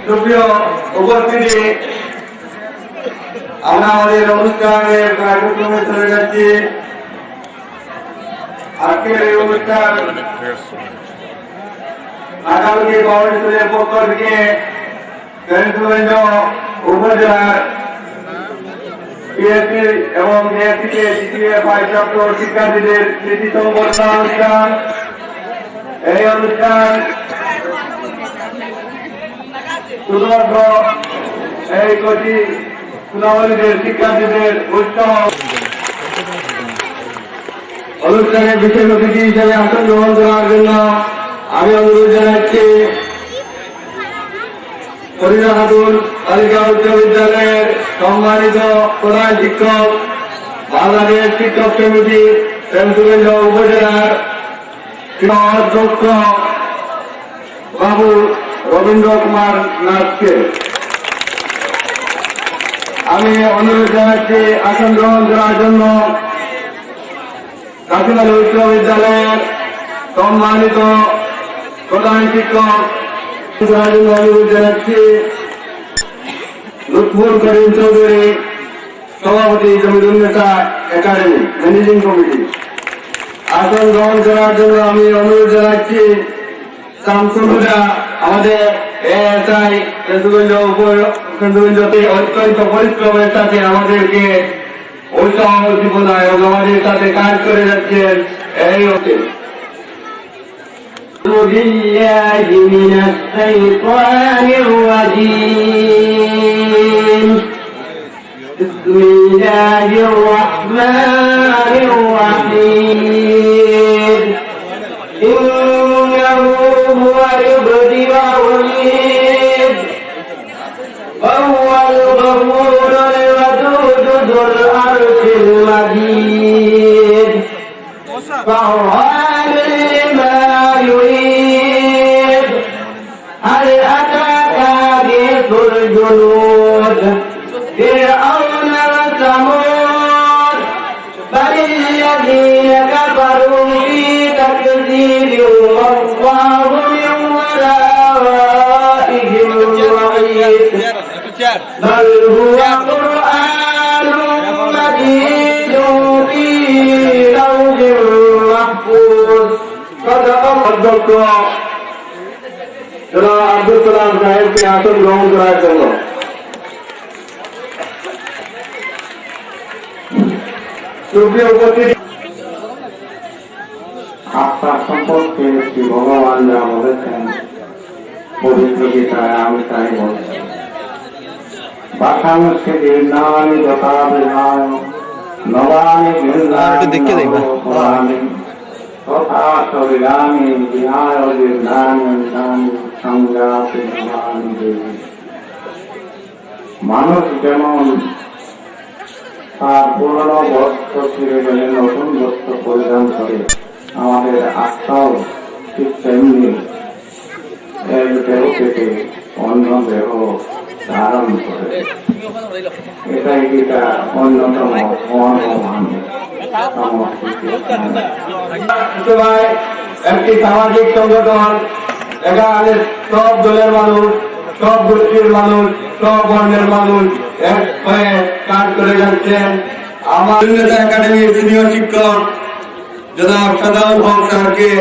সুপ্রিয় উপস্থিতি, আমরা আমাদের অনুষ্ঠানের কার্যক্রমে চলে যাচ্ছি। আজকের এই অনুষ্ঠান আগামী কমিটির পক্ষ থেকে কেন্দ্রগঞ্জ উপজেলার পিএসসি এবং বিএসসিকে প্রাপ্ত শিক্ষার্থীদের স্মৃতি সংবর্ধনা অনুষ্ঠান। এই অনুষ্ঠান শুধুমাত্র এই কটি সুনামলীদের শিক্ষার্থীদের উৎসাহ। অনুষ্ঠানে বিশেষ অতিথি হিসেবে আসন গ্রহণ করার জন্য আমি অনুরোধ জানাচ্ছি ফরিদা খাতুন বালিকা উচ্চ বিদ্যালয়ের সম্মানিত প্রধান শিক্ষক, বাংলাদেশ শিক্ষক সমিতি কেন্দ্রগঞ্জ উপজেলার অধ্যক্ষ বাবু রবীন্দ্র কুমার নাথকে আমি অনুরোধ জানাচ্ছি আসন গ্রহণ করার জন্য কাশিমালী উচ্চ বিদ্যালয়ের সম্মানিত প্রধান শিক্ষক অনুরোধ জানাচ্ছি লুৎফুল করিম চৌধুরী, সভাপতি জমিদুন্নেসা একাডেমি ম্যানেজিং কমিটি। আসন গ্রহণ করার জন্য আমি অনুরোধ জানাচ্ছি শামসুল হুদা, আমাদের এএসআই কেন্দ্রগঞ্জতে অত্যন্ত পরিশ্রমের সাথে আমাদেরকে উৎসাহ উদ্দীপনা এবং আমাদের সাথে কাজ করে যাচ্ছেন। এই হচ্ছে بالله من الشيطان الرجيم بسم الله الرحمن الرحيم إنه هو يبدئ ويعيد وهو الغفور الودود ذو العرش المجيد فعال لما يريد هل أتاك حديث الجنود فرعون وثمود بل الذين كفروا في تكذيب والله من ورائهم وعيد بل هو قرآن مجيد في لوح محفوظ صدق অধ্যক্ষ আব্দুল কালাম সাহেবকে আসন গ্রহণ করার জন্য। সুপ্রিয় উপস্থিতি, আপনার সম্পর্কে শ্রী ভগবান যা বলেছেন পবিত্র গীতায় আমি তাই বলছি। বাসাংশে জীর্ণানি যথা বিহায় নবানি জীর্ণানি তথা শরীরানি বিহায় জীর্ণানি সংজ্ঞাতি নবানি দেবী। মানুষ যেমন তার পুরনো বস্ত্র ছিঁড়ে গেলে নতুন বস্ত্র পরিধান করে, আমাদের আত্মাও ঠিক তেমনি এক দেহ থেকে অন্য দেহ ধারণ করে। এটাই গীতা অন্যতম মহান একটি সামাজিক সংগঠন, এখানে সব দলের মানুষ, সব গোষ্ঠীর মানুষ, সব বর্ণের মানুষ এক হয়ে কাজ করে যাচ্ছেন। আমার একাডেমির সিনিয়র শিক্ষক জনাব সাদাউল হক স্যারকে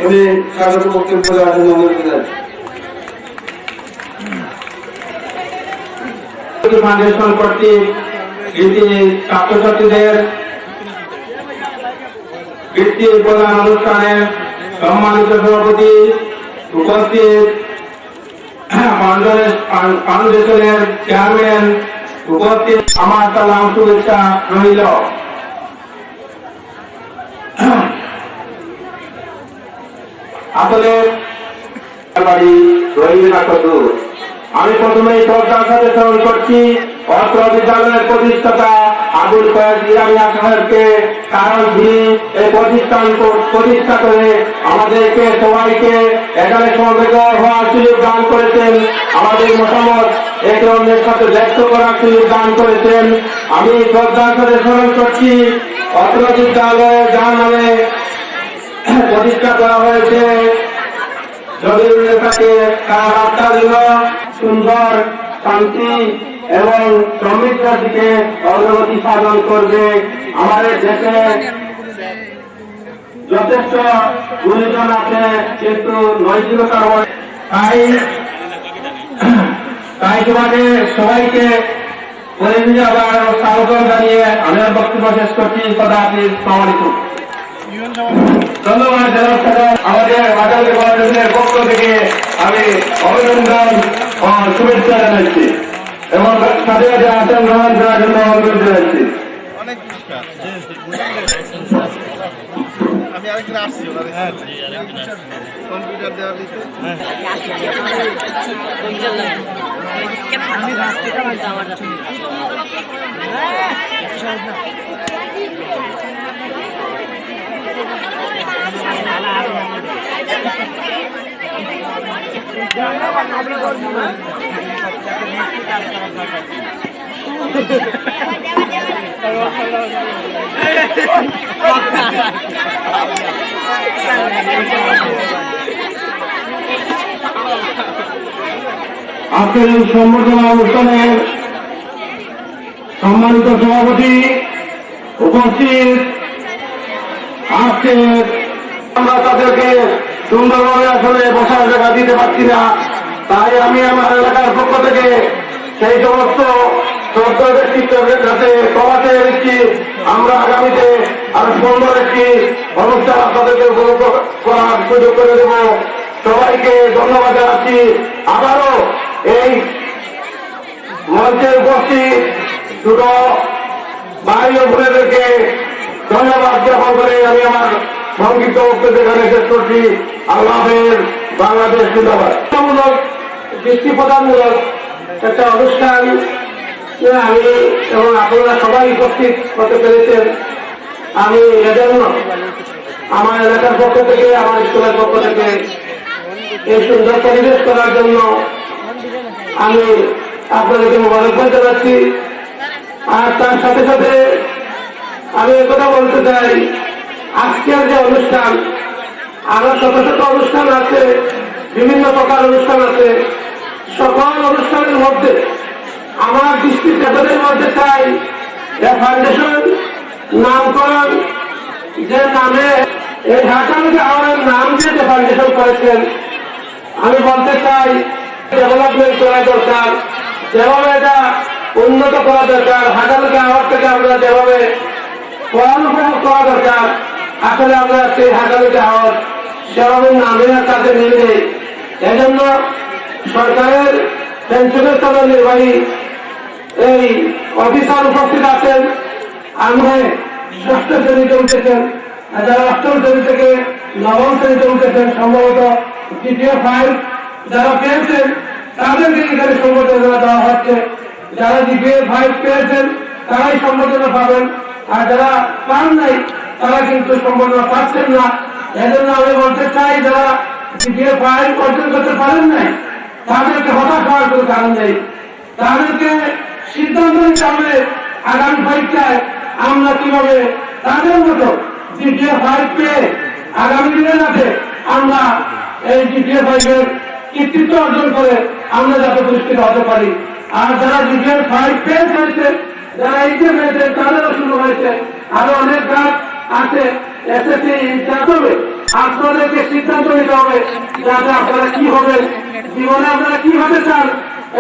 উনি স্বাগত বক্তব্য দেওয়ার জন্য অনুরোধ জানাচ্ছি। ফাউন্ডেশন কর্তৃক ছাত্রছাত্রীদের বৃত্তি প্রদান অনুষ্ঠানে সম্মানিত সভাপতি উপস্থিত, ফাউন্ডেশনের চেয়ারম্যান উপস্থিত, আমার সালাম শুভেচ্ছা রইল। আসলে বাড়ি রইল না কত। আমি প্রথমে শ্রদ্ধার সাথে স্মরণ করছি অত্র বিদ্যালয়ের প্রতিষ্ঠাতা আবুল ফয়েজ ইরামিয়া সাহেবকে, কারণ তিনি এই প্রতিষ্ঠান প্রতিষ্ঠা করে আমাদেরকে সবাইকে এখানে সমবেত হওয়ার সুযোগ দান করেছেন, আমাদের মতামত একে অন্যের সাথে ব্যক্ত করার সুযোগ দান করেছেন। আমি শ্রদ্ধার সাথে স্মরণ করছি অত্র বিদ্যালয়ে যার নামে প্রতিষ্ঠা করা হয়েছে জমির তাকে তার আত্মা দিল সুন্দর শান্তি এবং সমৃদ্ধির দিকে অগ্রগতি সাধন করবে। আমাদের দেশে যথেষ্ট গুণীজন আছে, কিন্তু নৈতিকতার তাই তোমাকে সবাইকে স্বাগত জানিয়ে আমি বক্তব্য শেষ করছি। ধন্যবাদ জনাব সাহেব। আমাদের বাজারের গণতন্ত্রের পক্ষ থেকে আমি অভিনন্দন ও শুভেচ্ছা জানাচ্ছি এবং সাথে সাথে আসন গ্রহণ করার জন্য অনুরোধ জানাচ্ছি। আমি আরেকদিন আসছি কম্পিউটার দেওয়ার দিতে আজকের এই সম্বর্ধনা অনুষ্ঠানের সম্মানিত সভাপতি উপস্থিত, আজকে আমরা তাদেরকে সুন্দরভাবে আসলে বসার জায়গা দিতে পারছি না, তাই আমি আমার এলাকার পক্ষ থেকে সেই সমস্ত শ্রদ্ধা ব্যক্তিত্বের কাছে ক্ষমা চেয়ে দিচ্ছি। আমরা আগামীতে আরো সুন্দর একটি অনুষ্ঠান আপনাদেরকে উপভোগ করার সুযোগ করে দেব। সবাইকে ধন্যবাদ জানাচ্ছি। আবারও এই মঞ্চে উপস্থিত দুটো ভাই ও বোনেদেরকে ধন্যবাদ জ্ঞাপন করে আমি আমার সংক্ষিপ্ত বক্তব্য এখানে শেষ করছি। আল্লাহ হাফেজ। বাংলাদেশ জিন্দাবাদ। দৃষ্টি প্রদানমূলক একটা অনুষ্ঠান আমি এবং আপনারা সবাই উপস্থিত হতে পেরেছেন। আমি এজন্য আমার এলাকার পক্ষ থেকে, আমার স্কুলের পক্ষ থেকে এই সুন্দর পরিবেশ করার জন্য আমি আপনাদেরকে মোবারকবাদ জানাচ্ছি। আর তার সাথে সাথে আমি একথা বলতে চাই, আজকের যে অনুষ্ঠান, আরো শত শত অনুষ্ঠান আছে, বিভিন্ন প্রকার অনুষ্ঠান আছে, সকল অনুষ্ঠানের মধ্যে আমার দৃষ্টি কেন্দ্রের মধ্যে চাই ফাউন্ডেশন নামকরণ যে নামে এই ঢাকা আমার নাম দিয়ে যে ফাউন্ডেশন করেছেন, আমি বলতে চাই ডেভেলপমেন্ট করা দরকার, যেভাবে এটা উন্নত করা দরকার, হাজারকে আওয়াজ থেকে আমরা যেভাবে পড়াশোনা করা দরকার, আসলে আমরা সেই হাজারকে আওয়াজ সেভাবে নামের কাছে নিয়ে নেই। এজন্য সরকারের পেনশনের তথ্য নির্বাহী এই অফিসার উপস্থিত আছেন। আমরা ষষ্ঠ শ্রেণীতে উঠেছেন, যারা অষ্টম শ্রেণী থেকে নবম শ্রেণীতে উঠেছেন, সম্ভবত দ্বিতীয় ফাইল যারা পেয়েছেন তাদেরকে এখানে সম্বোধনা দেওয়া হচ্ছে। যারা দ্বিতীয় ফাইল পেয়েছেন তারাই সম্বোধনা পাবেন, আর যারা পান নাই তারা কিন্তু সম্বোধনা পাচ্ছেন না। এজন্য আমি বলতে চাই, যারা দ্বিতীয় ফাইল অর্জন করতে পারেন নাই তাদেরকে হতাশ হওয়ার কোনো কারণ নেই। তাদেরকে সিদ্ধান্ত নিতে হবে আগামী পরীক্ষায় আমরা কিভাবে তাদের মতো দ্বিতীয় ফাইল পেয়ে আগামী দিনের মধ্যে আমরা এই দ্বিতীয় ফাইলের কৃতিত্ব অর্জন করে আমরা যাতে পুরস্কৃত হতে পারি। আর যারা দ্বিতীয় ফাইল পেয়ে হয়েছে, যারা এইচে পেয়েছে, তাদেরও শুরু হয়েছে, আরো অনেক কাজ আছে। এসএসসি হবে, আপনাদেরকে সিদ্ধান্ত নিতে হবে যাতে আপনারা কি হবেন, জীবনে আপনারা কি হতে চান,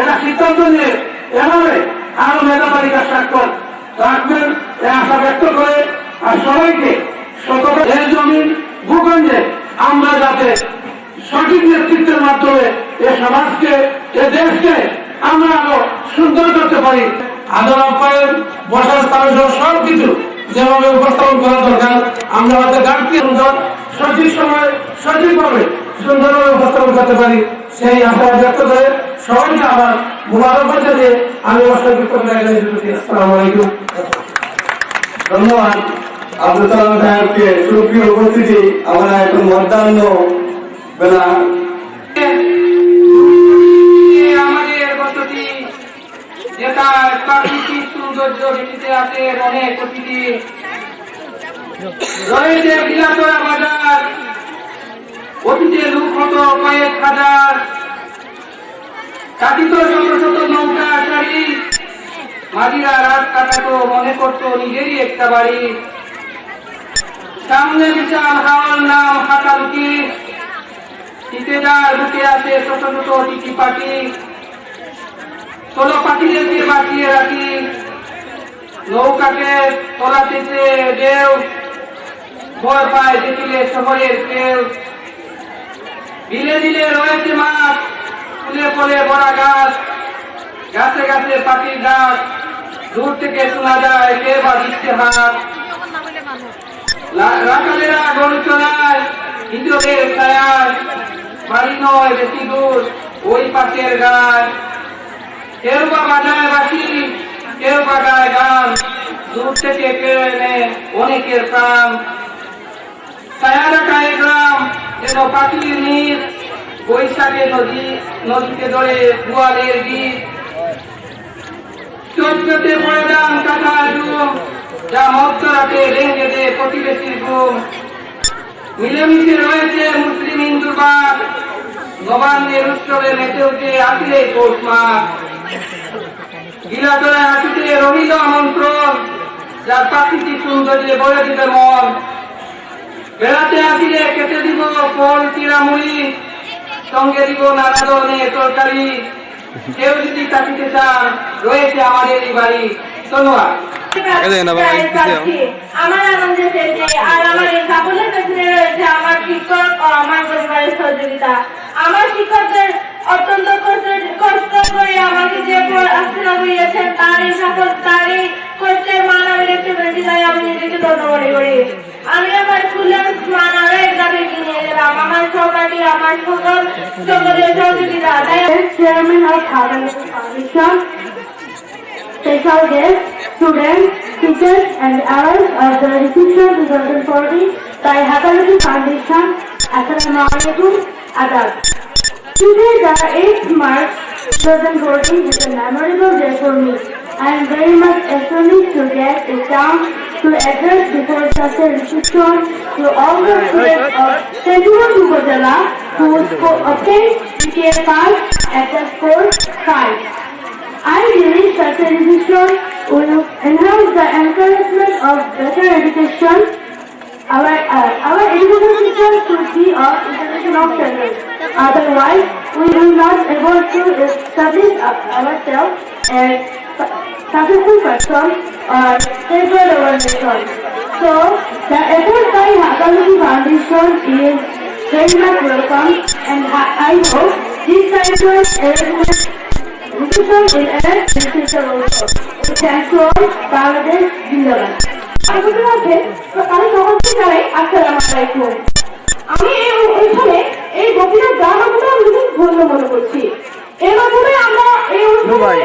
এটা সিদ্ধান্ত নিয়ে এভাবে আরো মেধা তালিকা স্বাক্ষর রাখবেন এই আশা ব্যক্ত করে, আর সবাইকে এই জমিন ভূখণ্ডে আমরা যাতে সঠিক নেতৃত্বের মাধ্যমে এ সমাজকে, এ দেশকে আমরা আরো সুন্দর করতে পারি। আদর আপ্যায়ন, বসার স্থান সবকিছু যেভাবে উপস্থাপন করা দরকার, আমরা হয়তো ঘাটতি সঠিক সময় সঠিকভাবে সুন্দরভাবে উপস্থাপন করতে পারি, সেই আশা ব্যক্ত করে সবাইকে আবার মুবারকবাদ জানিয়ে আমি আসসালামু আলাইকুম। ধন্যবাদ আব্দুল সালাম সাহেবকে। সুপ্রিয় উপস্থিতি, আমরা এখন মধ্যাহ্ন বেলা আমাদের বসতি যেটা প্রাকৃতিক সৌন্দর্য দেখিতে আছে, অনেক অতিথি রয়েছে। বিলাতরা বাজার, অতীতে লোক হতো কয়েক হাজার, কাটিত শত শত নৌকা সারি, মাঝিরা রাত কাটাতো মনে করতো নিজেরই একটা বাড়ি। সামনে বিশাল হাওয়ার নাম হাতালুকি, টিকেদার বুকে আছে ছোট ছোট টিকি পাখি। ষোলো পাখিদেরকে বাঁচিয়ে রাখি, নৌকাকে তলাতেছে ঢেউ, ভয় পায় দেখিলে শহরের কেউ। বিলে বিলে রয়েছে মাছ, ফুলে ফলে বড়া গাছ, গাছে গাছে পাখির ডাক, দূর থেকে শোনা যায় কে বা দিচ্ছে হাত। রাখালেরা গরু চড়ায় হিজলের ছায়ায়, বাড়ি নয় বেশি দূর ওই পাশের গায়। কেউ বা বাজায় বাঁশি, কেউ বা গায় গান, দূর থেকে কেড়ে এনে অনেকের প্রাণ। ছায়ারা গায়ে গ্রাম যেন পাখির নীর, বৈশাখে নদীতে ধরে গোয়ালের গীত। চোদ্দতে পড়ে যান কাঁথা জুম, যা মধ্যরাতে ভেঙে দেয় প্রতিবেশীর ঘুম। মিলেমিশে রয়েছে মুসলিম হিন্দু বাদ, নবান্নের উৎসবে মেতে উঠে আসলে পৌষ মাস। গিলাতলায় আসিতে রহিল আমন্ত্রণ, যার প্রাকৃতিক সৌন্দর্যে বলে দিবে মন। বেড়াতে আসিলে কেটে দিব ফল চিরামুড়ি, সঙ্গে দিব নানা ধরনের তরকারি। কেউ যদি থাকিতে চান রয়েছে আমাদের এই বাড়ি। ধন্যবাদ। আমার আনন্দের শেষে আর আমার এই সাফল্যের পেছনে রয়েছে আমার শিক্ষক ও আমার পরিবারের সহযোগিতা। আমার শিক্ষকদের অত্যন্ত কষ্ট করে আমাকে যে পড়াশোনা করিয়েছেন, তার এই কষ্টের মান আমি দেখতে পেরেছি, তাই আমি নিজেকে ধন্য মনে করি। আমি আমার স্কুলের মান আরো এক ধাপে কিনে গেলাম। আমার সহপাঠী, আমার সকলের সহযোগিতা, তাই chairman of Hataluki foundation, special guests, students, teachers and allies of the Institution 2040 by Hataluki Foundation, Assalamu alaikum, Adab. Today the 8th March 2014 is a memorable day for me. I am very much astonished to get a chance to address before such a reception to all the students of Sentiment Upazila who obtained BTS pass at the score 5. I believe such a decision will enhance the encouragement of better education. Our education system should be of international standards. Otherwise, we will not able to establish ourselves as successful persons or safeguard our nation. So, the effort by Hataluki Foundation is very much welcome, and I hope this kind of arrangement will end in future also. Thank you all. Bangladesh Zindabad. আপনাদের মধ্যে সকালে সকলকে জানাই আসসালামু আলাইকুম। আমি এই অনুষ্ঠানে এই গোপীনাথ গ্রামকে আমি ধন্য মনে করছি। এর মাধ্যমে আমরা এই অনুষ্ঠানে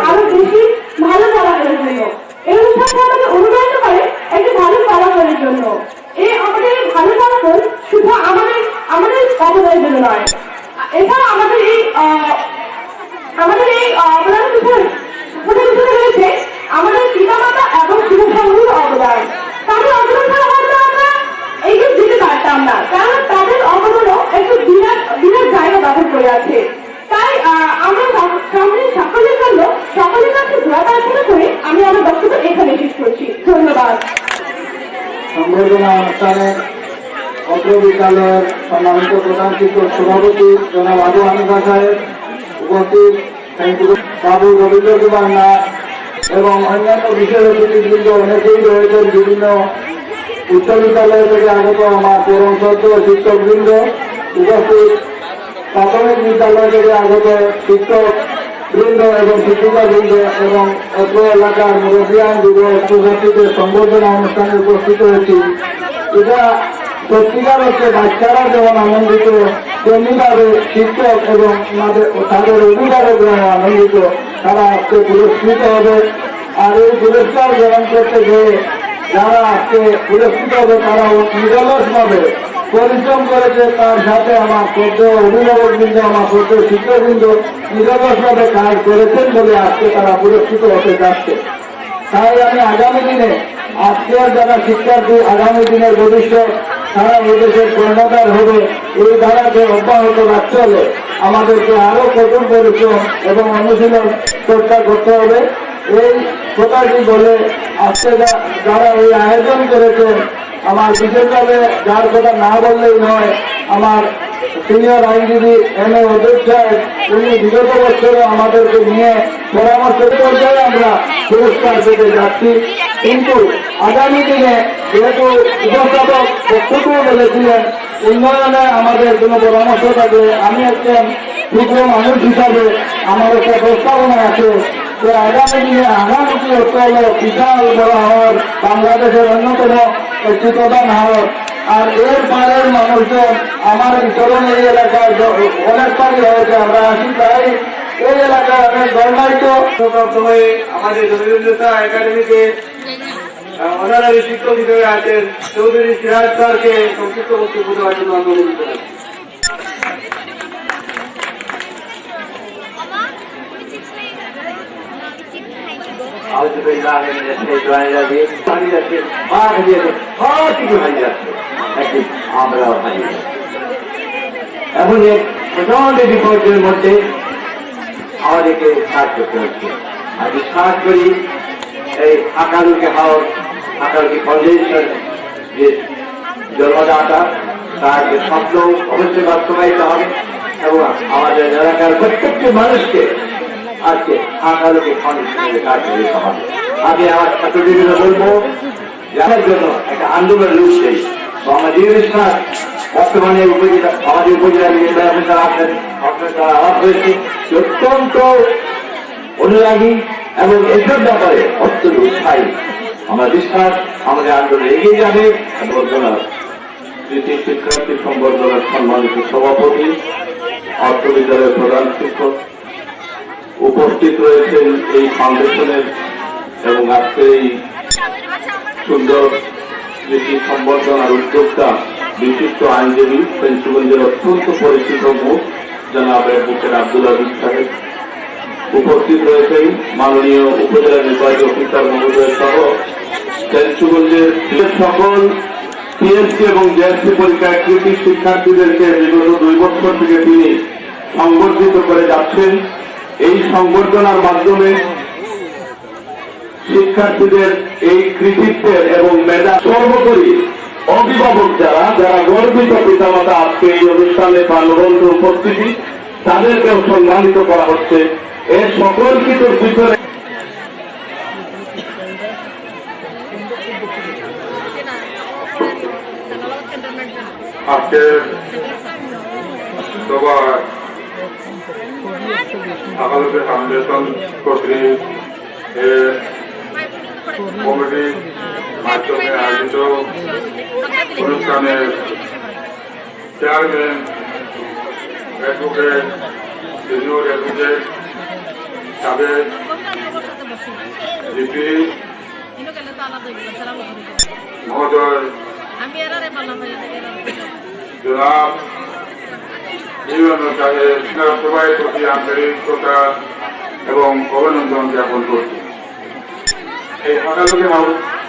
আরো বেশি ভালো ফলাফলের জন্য এই অনুষ্ঠানটা আমাদের অনুপ্রাণিত করে একটি ভালো ফলাফলের জন্য। আমাদের এই ভালো ফলাফল শুধু আমাদের অবদানের জন্য নয়, এছাড়া আমাদের এই অবদানের পিছনে রয়েছে আমাদের পিতামাতা এবং শিক্ষকদের অবদান। তাদের অবদান ছাড়া হয়তো আমরা এগিয়ে যেতে পারতাম না, কারণ তাদের অবদানও একটু বিরাট জায়গা দখল করে আছে। তাই আমরা সকলের জন্য সকলের কাছে দোয়া প্রার্থনা করে আমি আমার বক্তব্য এখানে শেষ করছি। ধন্যবাদ। সংবর্ধনা অনুষ্ঠানে অত্র বিদ্যালয়ের সম্মানিত প্রধান শিক্ষক সভাপতি জনাব আবু হানিফা সাহেব, উপস্থিত বাবু রবীন্দ্র কুমার নাথ এবং অন্যান্য বিশেষ অতিথিবৃন্দ অনেকেই রয়েছেন। বিভিন্ন উচ্চ বিদ্যালয় থেকে আগত আমার পরম শ্রদ্ধেয় শিক্ষকবৃন্দ, উপস্থিত প্রাথমিক বিদ্যালয় থেকে আগত শিক্ষকবৃন্দ এবং শিক্ষিকাবৃন্দ এবং অত্র এলাকার মুরব্বিয়ান যুব উপস্থিতের সংবর্ধনা অনুষ্ঠানে উপস্থিত হয়েছি। এটা সত্যিকার হচ্ছে বাচ্চারা যেমন আনন্দিত, তেমনিভাবে শিক্ষক এবং তাদের অভিভাবকরা আনন্দিত। তারা আজকে পুরস্কৃত হবে। আর এই পুরস্কার গ্রহণ করতে গিয়ে যারা আজকে পুরস্কৃত হবে তারা নিরলসভাবে পরিশ্রম করেছে, তার সাথে আমার শ্রদ্ধেয় অভিভাবকবৃন্দ, আমার শ্রদ্ধেয় শিক্ষকবৃন্দ নিরলসভাবে কাজ করেছেন বলে আজকে তারা পুরস্কৃত হতে যাচ্ছে। তাই আমি আগামী দিনে আজকের যারা শিক্ষার্থী, আগামী দিনের ভবিষ্যৎ, সারা এদেশের কর্ণধার হবে, এই ধারাকে অব্যাহত রাখতে হলে আমাদেরকে আরো কঠোর পরিশ্রম এবং অনুশীলন চর্চা করতে হবে। এই কথাটি বলে আজকে যারা এই আয়োজন করেছেন, আমার বিশেষভাবে যার কথা না বললেই নয়, আমার সিনিয়র আইনজীবী এম এ অদূর সাহেব, উনি বিগত বছরও আমাদেরকে নিয়ে পরামর্শ পর্যায়ে আমরা পুরস্কার পেতে যাচ্ছি। কিন্তু আগামী দিনে যেহেতু উপস্থাপক বক্তব্য বলেছিলেন উন্নয়নে আমাদের কোনো পরামর্শ থাকে, আমি একজন ক্ষুদ্র মানুষ হিসাবে আমার একটা প্রস্তাবনা আছে যে আগামী দিনে আগামীটি হতে হল বিশাল বড় হাওর, বাংলাদেশের অন্যতম একটি প্রধান হাওর। আর এর পারের মানুষজন আমার এই চরণ এই এলাকার অনেকবারই হয়েছে, আমরা আসি তাই এই এলাকার অনেক গণনায়িত সময়ে আমাদের রবীন্দ্রতা একাডেমিতে অনারারি শিক্ষক হিসেবে আছেন চৌধুরী সিরাজ স্যারকে সংক্ষিপ্ত বক্তব্য দেওয়ার জন্য অনুরোধ করেন। এখন এক প্রচন্ড বিপর্যয়ের মধ্যে আমাদেরকে কাজ করতে হচ্ছে। আর বিশ্বাস করি এই আকালুকে হাওর, আকালুকে ফাউন্ডেশন যে জন্মদাতা, তার যে স্বপ্ন অবশ্যই বাস্তবায়িত হবে এবং আমাদের এলাকার প্রত্যেকটি মানুষকে আজকে আকালুকে ফাউন্ডেশনের কাজ করতে হবে। আমি আমার ছাত্রদের বলবো যাদের জন্য একটা আন্দোলন লুটছে। আমাদের বিশ্বাস বর্তমানে আমাদের উপজেলা নির্বাচন যারা আছেন, তারা আলাপ হয়েছে অত্যন্ত অনুরাগী এবং এসব ব্যাপারে অত্যন্ত উৎসাহী। আমার বিশ্বাস আমাদের আন্দোলন এগিয়ে যাবে। কৃতি শিক্ষার্থী সংবর্ধনার সম্মানিত সভাপতি, অর্থ বিদ্যালয়ের প্রধান শিক্ষক উপস্থিত রয়েছেন এই ফাউন্ডেশনের এবং আজকে এই সুন্দর কৃতি সম্বর্ধনার উদ্যোক্তা বিশিষ্ট আইনজীবী ফেঞ্চুগঞ্জের অত্যন্ত পরিচিত মুখ জনাব অ্যাডভোকেট আব্দুল আজিজ সাহেব, উপস্থিত রয়েছেন মাননীয় উপজেলা নির্বাহী অফিসার মহোদয় সহ ফেঞ্চুগঞ্জের সকল পিএসসি এবং জেএসসি পরীক্ষায় কৃতি শিক্ষার্থীদেরকে বিগত 2 বছর থেকে তিনি সংবর্ধিত করে যাচ্ছেন। এই সংবর্ধনার মাধ্যমে শিক্ষার্থীদের এই কৃতিত্বের এবং মেধা সর্বোপরি অভিভাবক যারা গর্বিত পিতামাতা আজকে এই অনুষ্ঠানে প্রাণবন্ত উপস্থিতি, তাদেরকেও সম্মানিত করা হচ্ছে। এর সকল কিছুর ভিতরে আজকে সবার আকালুকে ফাউন্ডেশন কর্তৃক কমিটির মাধ্যমে আয়োজিত অনুষ্ঠানের চেয়ারম্যান অ্যাডভোকেট, সিনিয়র অ্যাডভোকেট, তাদের জিপি মহোদয়, জনাব ইউএনও সাহেব, সবাই প্রতি আন্তরিকতা এবং অভিনন্দন জ্ঞাপন করছি। এই আকালুকে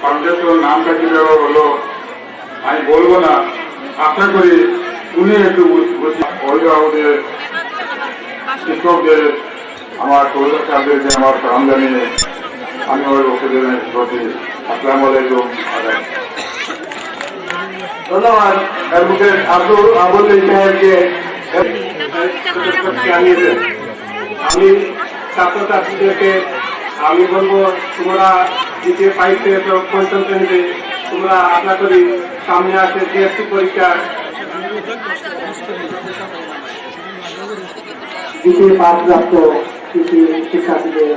ফাউন্ডেশন নামটা কি দেওয়া হলো আমি বলবো না, আশা করি উনি একটু অভিভাবকদের, শিক্ষকদের, আমার সৌরভ সাহেবদেরকে আমার সালাম জানিয়ে আমি অভিভাবকদের প্রতি আসসালামু আলাইকুম। ধন্যবাদ অ্যাডভোকেট আব্দুল সাহেবকে জানিয়েছেন। আমি ছাত্রছাত্রীদেরকে আমি বলবো তোমরা দ্বিতীয় 5 থেকে 5ম শ্রেণীতে তোমরা আশা করি সামনে আসে জিএসসি পরীক্ষা। দ্বিতীয় পাঠপ্রাপ্ত কৃষি শিক্ষার্থীদের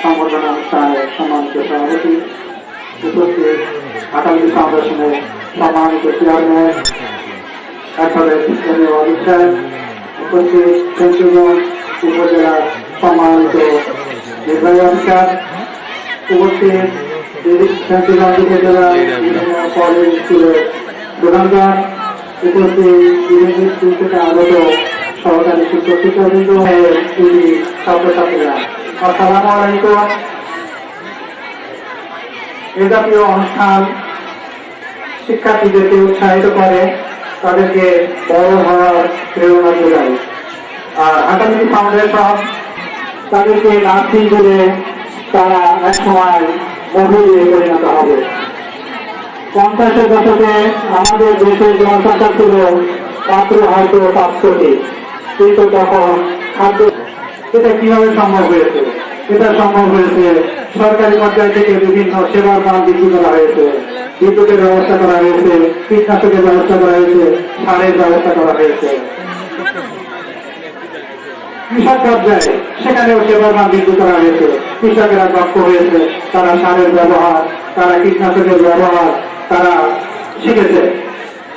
সংবর্ধনা অনুষ্ঠানে সম্মানিত সভাপতি, উপস্থিত আকালুকে ফাউন্ডেশনের সম্মানিত চেয়ারম্যান অ্যাডভোকেট আজিজ সাহেব, উপস্থিত ফেঞ্চুগঞ্জ উপজেলার সম্মানিত নির্বাহী অফিসার, উপস্থিত ফেঞ্চুগঞ্জ উপজেলা বিভিন্ন কলেজ স্কুলের প্রধানগণ, উপস্থিত বিভিন্ন স্কুল থেকে আগত সহকারী শিক্ষক শিক্ষাবৃন্দ, ছাত্রছাত্রীরা, আসসালামু আলাইকুম। এ জাতীয় অনুষ্ঠান শিক্ষার্থীদেরকে উৎসাহিত করে, তাদেরকে বড় হওয়ার প্রেরণা যোগায়। আর আগামী ফাউন্ডেশন তাদেরকে নার্সিং করে তারা একসময় মহিলে পরিণত হবে। 50-এর দশকে আমাদের দেশের জনসংখ্যা ছিল মাত্র হয়তো 5 কোটি, কিন্তু তখন খাদ্য এটা কিভাবে সম্ভব হয়েছে? এটা সম্ভব হয়েছে সরকারি পর্যায় থেকে বিভিন্ন সেবার মান বৃদ্ধি করা হয়েছে, বিদ্যুতের ব্যবস্থা করা হয়েছে, কীটনাশকের ব্যবস্থা করা হয়েছে, সারের ব্যবস্থা করা হয়েছে। কৃষক পর্যায়ে সেখানেও সেবার মান বৃদ্ধি করা হয়েছে, কৃষকেরা দক্ষ হয়েছে, তারা সারের ব্যবহার, তারা কীটনাশকের ব্যবহার তারা শিখেছে।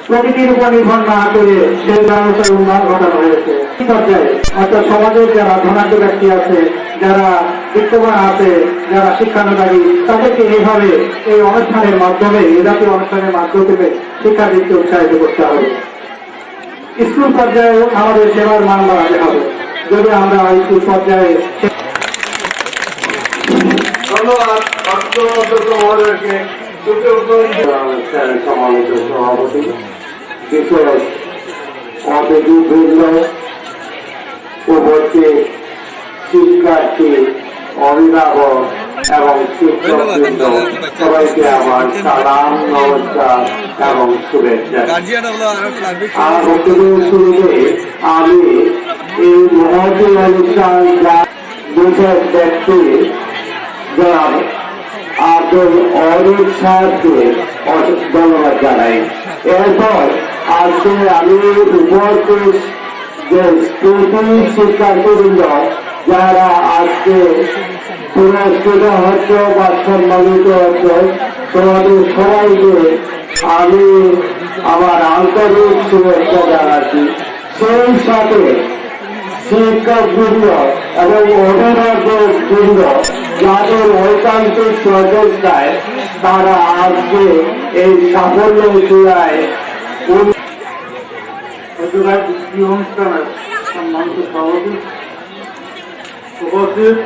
প্রকৃতির উপর নির্ভর না করে সে ব্যবস্থার উন্নয়ন ঘটানো হয়েছে। এই পর্যায়ে অর্থাৎ সমাজের যারা ধনাঢ্য ব্যক্তি আছে, যারা বিত্তবান আছে, যারা শিক্ষানুরাগী, তাদেরকে এইভাবে এই অনুষ্ঠানের মাধ্যমে, এই জাতীয় অনুষ্ঠানের মাধ্যমে শিক্ষা দিতে উৎসাহিত করতে হবে। স্কুল পর্যায়েও আমাদের সেবার মান বাড়াতে হবে। যদি আমরা স্কুল পর্যায়ে ধন্যবাদ অধ্যক্ষ মহোদয়কে। সম্মানিত সভাপতি, বিশেষ অতিথিবৃন্দ, উপস্থিত শিক্ষার্থী, অভিভাবক এবং শিক্ষকবৃন্দ, সবাইকে আমার সালাম, নমস্কার এবং শুভেচ্ছা। আমার বক্তব্যের শুরুতে আমি এই মহতী অনুষ্ঠান বিশেষ ব্যক্তি জনাব আব্দুল অলিদ সাহেবকে ধন্যবাদ জানাই। এরপর আজকে আমি উপস্থিত যে স্কুল শিক্ষার্থীবৃন্দ যারা আজকে পুরস্কৃত হচ্ছে বা সম্মানিত হচ্ছে, তোমাদের সবাইকে আমি আমার আন্তরিক শুভেচ্ছা জানাচ্ছি। সেই সাথে শিক্ষকবৃন্দ এবং অভিভাবকবৃন্দ যাদের ঐকান্তিক প্রচেষ্টায় তারা আজকে এই সাফল্য চূড়ায় অনুষ্ঠানের সম্মানিত সভাপতি, উপস্থিত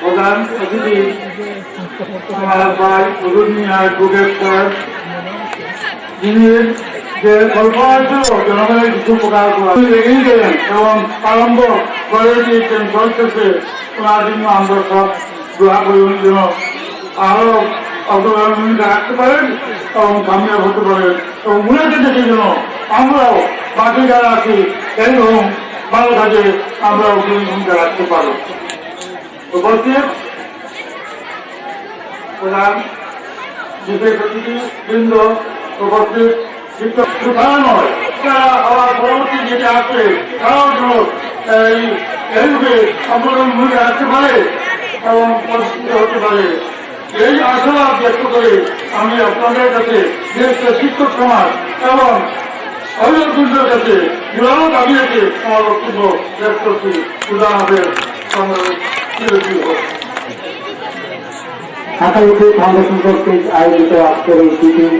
প্রধান অতিথি আমার ভাই অদুনিয়া গ্রুপের স্যার, যিনি যে কল্পনা ছিল জনগণের কিছু প্রকার এগিয়ে গেলেন এবং আরম্ভ করে দিয়েছেন চলতেছে, ওনার জন্য আমরা সব দোয়া করি উনি যেন আরো অগ্রগতি রাখতে পারেন এবং কামিয়াব হতে পারেন এবং উনাকে দেখে যেন আমরাও বাকি যারা আছি এরকম ভালো কাজে আমরাও ভূমিকা রাখতে পারো। উপস্থিত প্রধান বিশেষ অতিথিবৃন্দ, উপস্থিত শিক্ষক, তারা নয়, তারা আবার পরবর্তী যেটা আছে তারাও যেন এইভাবে অবলম্বন ভূমিকা রাখতে পারে এবং প্রতিষ্ঠিত হতে পারে, এই আশাবাদ ব্যক্ত করে আমি আপনাদের কাছে দেশের শিক্ষক সমাজ এবং অভিভাবকদের কাছে বিবাহ দাবি রেখে আমার বক্তব্য শেষ করছি। উদাহরণের ঢাকা ইউথ ফাউন্ডেশন কর্তৃক আয়োজিত আজকের এই টিফিন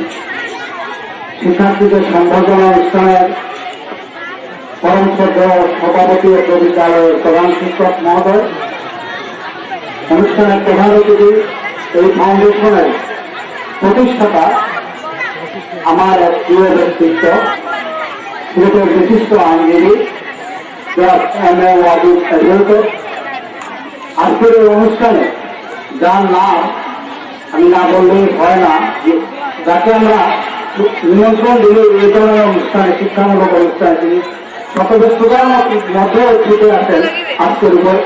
শিক্ষার্থীদের সংবর্ধনা অনুষ্ঠানের পরম শ্রদ্ধেয় সভাপতি ও বিদ্যালয়ের প্রধান শিক্ষক মহোদয়, অনুষ্ঠানের প্রধান অতিথি, এই ফাউন্ডেশনের প্রতিষ্ঠাতা আমার এক প্রিয় ব্যক্তিত্ব, সিলেটের বিশিষ্ট আইনজীবী এম.এ. ওয়াদুদ এডভোকেট। আজকের এই অনুষ্ঠানে যার নাম আমি না বললেই হয় না, যাকে আমরা নিমন্ত্রণ দিলে এই ধরনের অনুষ্ঠানে, শিক্ষামূলক অনুষ্ঠানে তিনি শতব্যস্ততার মধ্যে ছুটে আসেন। আজকের উপর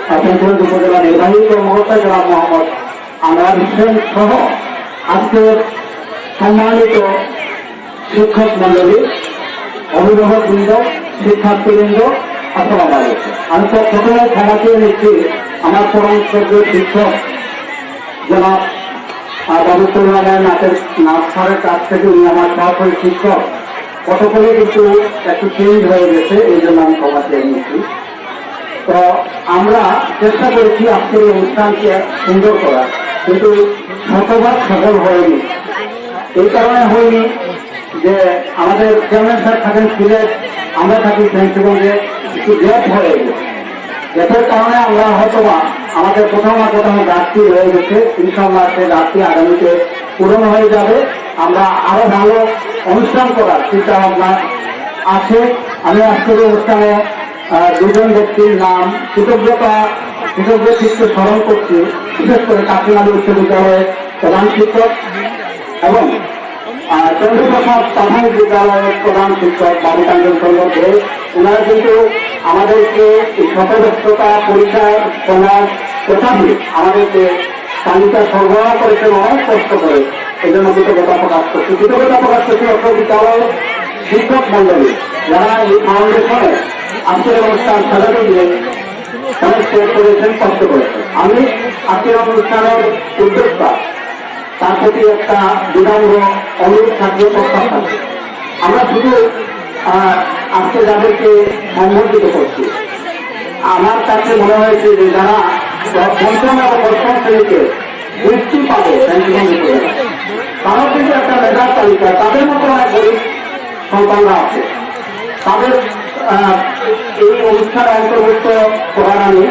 পঞ্চগঞ্জ উপজেলা নির্বাহী কর্মকর্তা জনাব মোহাম্মদ আনোয়ার হোসেন সহ আজকের সম্মানিত শিক্ষক মন্ডলী, অভিভাবকবৃন্দ, শিক্ষার্থীবৃন্দ, আসসালামু আলাইকুম। আমি তো প্রথমে ক্ষমা চেয়ে নিচ্ছি আমার পরম শ্রদ্ধেয় শিক্ষক জনাব বাবুতুল নাথ স্যারের কাছ থেকে উনি আমার সহকারী শিক্ষক, কতক্ষণে কিন্তু একটু চেঞ্জ হয়ে গেছে, এই জন্য আমি ক্ষমা চেয়ে নিচ্ছি। তো আমরা চেষ্টা করেছি আজকের এই অনুষ্ঠানকে সুন্দর করা, কিন্তু শতভাগ সফল হয়নি। এই কারণে হয়নি যে আমাদের চেয়ারম্যান স্যার থাকেন সিলেট, আমরা থাকি ফ্রেন্ডসগঞ্জে, একটু গ্যাপ হয়ে গেছে। গ্যাপের কারণে আমরা হয়তো আমাদের কোথাও না কোথাও ঘাটতি রয়ে গেছে। ইনশাল্লাহ সেই ঘাটতি আগামীতে পূরণ হয়ে যাবে। আমরা আরো ভালো অনুষ্ঠান করার চিন্তা ভাবনা আছে। আমি আজকের অনুষ্ঠানে দুজন ব্যক্তির নাম কৃতজ্ঞচিত্তে স্মরণ করছি, বিশেষ করে কাকিনাড়ি উচ্চ বিদ্যালয়ের প্রধান শিক্ষক এবং চন্দ্রপ্রসাদ প্রাথমিক বিদ্যালয়ের প্রধান শিক্ষক বাবুকাঞ্চন চন্দ্র দে। ওনারা কিন্তু আমাদেরকে এই শতব্যস্ততা পরিচয় সমাজ তথাপি আমাদেরকে তালিকা সরবরাহ করেছেন অনেক কষ্ট করে। এই জন্য কৃতজ্ঞতা প্রকাশ করছি। কৃতজ্ঞতা প্রকাশ করছি অত্র বিদ্যালয়ের শিক্ষক মন্ডলী, যারা এই ফাউন্ডেশনে আজকের অনুষ্ঠান সাজাতে গিয়ে অনেক শেষ করেছেন, কষ্ট করেছেন। আমি আজকের অনুষ্ঠানের উদ্যোক্তা, তার প্রতি একটা বিনম্র অনুরোধ থাকবে, প্রস্তাব থাকবে। আমরা শুধু আজকে যাদেরকে সম্বর্ধিত করছি, আমার কাছে মনে হয়েছে যে যারা পঞ্চম এবং অষ্টম শ্রেণীতে বৃত্তি পাবে তারাও কিন্তু একটা মেধার তালিকা, তাদের মতো অনেক গরিব সন্তানরা আছে, তাদের এই অনুষ্ঠানে অন্তর্ভুক্ত করার আমি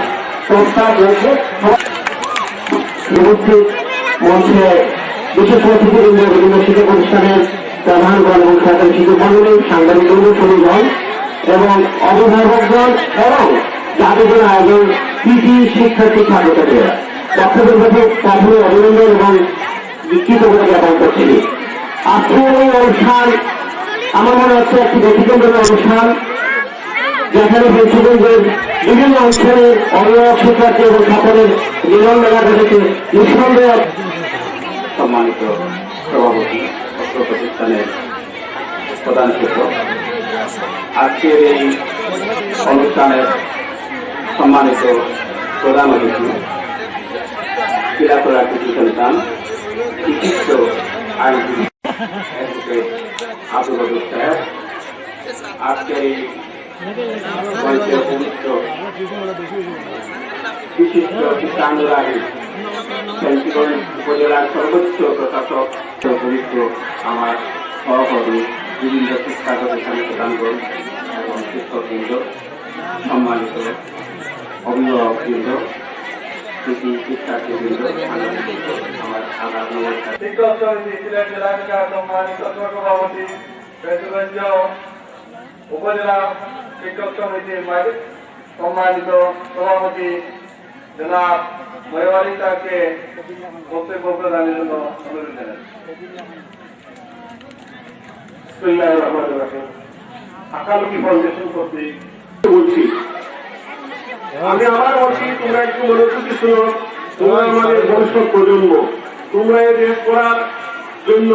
প্রস্তাব রয়েছে। মঞ্চে বিশেষ অতিথিবৃন্দ, বিভিন্ন শিক্ষা প্রতিষ্ঠানের প্রধানগণ এবং সরকারি শিক্ষক মন্ডলী, সাংবাদিকবৃন্দ, শ্রমিকগণ এবং অভিভাবকগণ এবং যাদের আয়োজন কৃষি শিক্ষার্থী ছাত্রছাত্রীরা বক্তব্যের প্রতি প্রাথমিক অভিনন্দন এবং কৃতজ্ঞতা জ্ঞাপন করছি। আজকের এই অনুষ্ঠান আমার মনে হচ্ছে একটি ব্যতিক্রমী অনুষ্ঠান, যেখানে প্রেসিডেন্টের বিভিন্ন অঞ্চলের অভিভাবক শিক্ষার্থী এবং সকলের মিলন মেলা ঘটেছে। নিঃসন্দেহ সম্মানিত সভাপতি অত্র প্রতিষ্ঠানের প্রধান শিক্ষক, আজকের এই অনুষ্ঠানের সম্মানিত প্রধান অতিথি, ক্রীড়াকলা কৃষি সন্তান, বিশিষ্ট আইনজীবী আব্দুল রহিম সাহেব, আজকের এই মঞ্চে উপস্থিত বিশিষ্ট শিক্ষাঙ্গী সেন্টিগঞ্জ উপজেলার সর্বোচ্চ প্রশাসক, উপস্থিত আমার সহকর্মী, বিভিন্ন শিক্ষা প্রতিষ্ঠানের প্রধানগণ এবং শিক্ষকবৃন্দ, সম্মানিত অভিভাবকবৃন্দ, কৃষি শিক্ষার্থীবৃন্দ, আমার আগাম নমস্কার। শিক্ষক সমিতি সিলেট জেলা শাখার সম্মানিত সভাপতি, প্রেসিডেন্ট উপজেলা শিক্ষক সমিতির সম্মানিত সভাপতি জনাব মহিওয়ারি তাকে বক্তব্য প্রদানের জন্য অনুরোধ জানাই। বিসমিল্লাহির রহমানির রহিম। আকালুকি ফাউন্ডেশন কর্তৃক বলছি, আমি আবার বলছি, তোমরা একটু মনোযোগী শুনো। তোমরা আমাদের ভবিষ্যৎ প্রজন্ম, তোমরা এই দেশ করার জন্য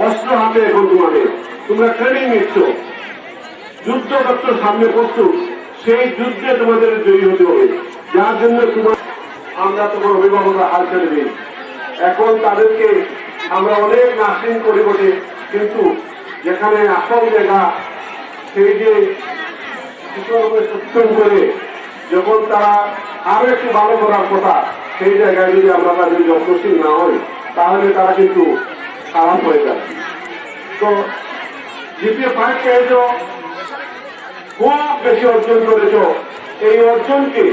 অস্ত্র হাতে এখন তোমাদের, তোমরা ট্রেনিং নিচ্ছ, যুদ্ধ করছো, সামনে প্রস্তুত, সেই যুদ্ধে তোমাদের জয়ী হতে হবে। যার জন্য আমরা তোমার অভিভাবকরা হাল ছেড়ে দিই। এখন তাদেরকে আমরা অনেক নার্সিং করি বটে, কিন্তু যেখানে আসল জায়গা, সেই যে সক্ষম করে যখন তারা আরো একটু ভালো করার কথা, সেই জায়গায় যদি আমরা তাদের যত্নশীল না হই, তাহলে তারা কিন্তু খারাপ হয়ে যায়। তো জিপিএ 5 পেয়েছ, খুব বেশি অর্জন করেছ। এই অর্জনকে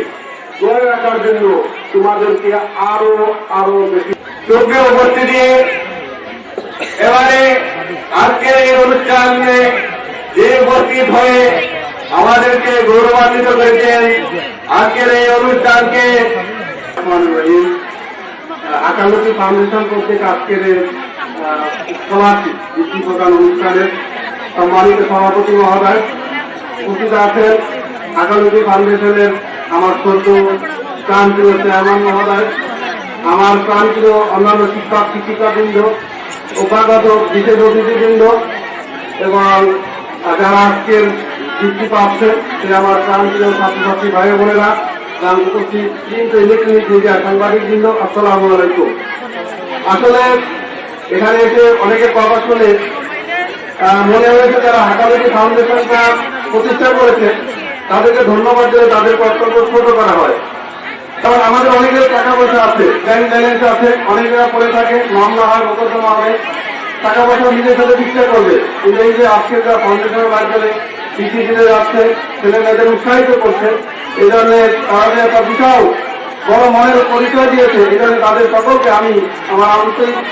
ধরে রাখার জন্য তোমাদেরকে আরো আরো বেশি যোগ্য উপস্থিতি। এবারে আজকের এই অনুষ্ঠানে যে উপস্থিত হয়ে আমাদেরকে গৌরবান্বিত করেছেন, আজকের এই অনুষ্ঠানকে আকালুকি ফাউন্ডেশন কর্তৃক আজকের স্কলারশিপ প্রদান অনুষ্ঠানের সম্মানিত সভাপতি মহোদয় উপস্থিত আছেন, আকালুকি ফাউন্ডেশনের আমার শ্রদ্ধ প্রাণপ্রিয় চেয়ারম্যান মহোদয়, আমার প্রাণপ্রিয় অন্যান্য শিক্ষক শিক্ষিকাবৃন্দ, উপাগত বিশেষ অতিথিবৃন্দ এবং যারা আজকের বৃত্তি পাচ্ছে, সে আমার প্রাণপ্রিয় ছাত্রছাত্রী ভাই বোনেরা, উপস্থিত প্রিন্ট ইলেকট্রনিক মিডিয়া সাংবাদিকবৃন্দ, আসসালামু আলাইকুম। আসলে এখানে এসে অনেকের কথা শুনে মনে হয়েছে যারা আকালুকি ফাউন্ডেশনটা প্রতিষ্ঠা করেছে তাদেরকে ধন্যবাদ দিয়ে তাদের কর্তব্য ছোট করা হয়। কারণ আমাদের অনেকের টাকা পয়সা আছে, ব্যাংক ব্যালেন্স আছে, অনেকেরা পড়ে থাকে, মামলা হয়, মোকদ্দমা হবে, টাকা পয়সা নিজের সাথে বিক্রয় করবে। কিন্তু এই যে আজকে যারা ফাউন্ডেশনের মাধ্যমে বিসিসিতে যাচ্ছে, ছেলে মেয়েদের উৎসাহিত করছে, এই ধরনের তাদের একটা বিশাল বড় মনের পরিচয় দিয়েছে। এই জন্য তাদের সকলকে আমি আমার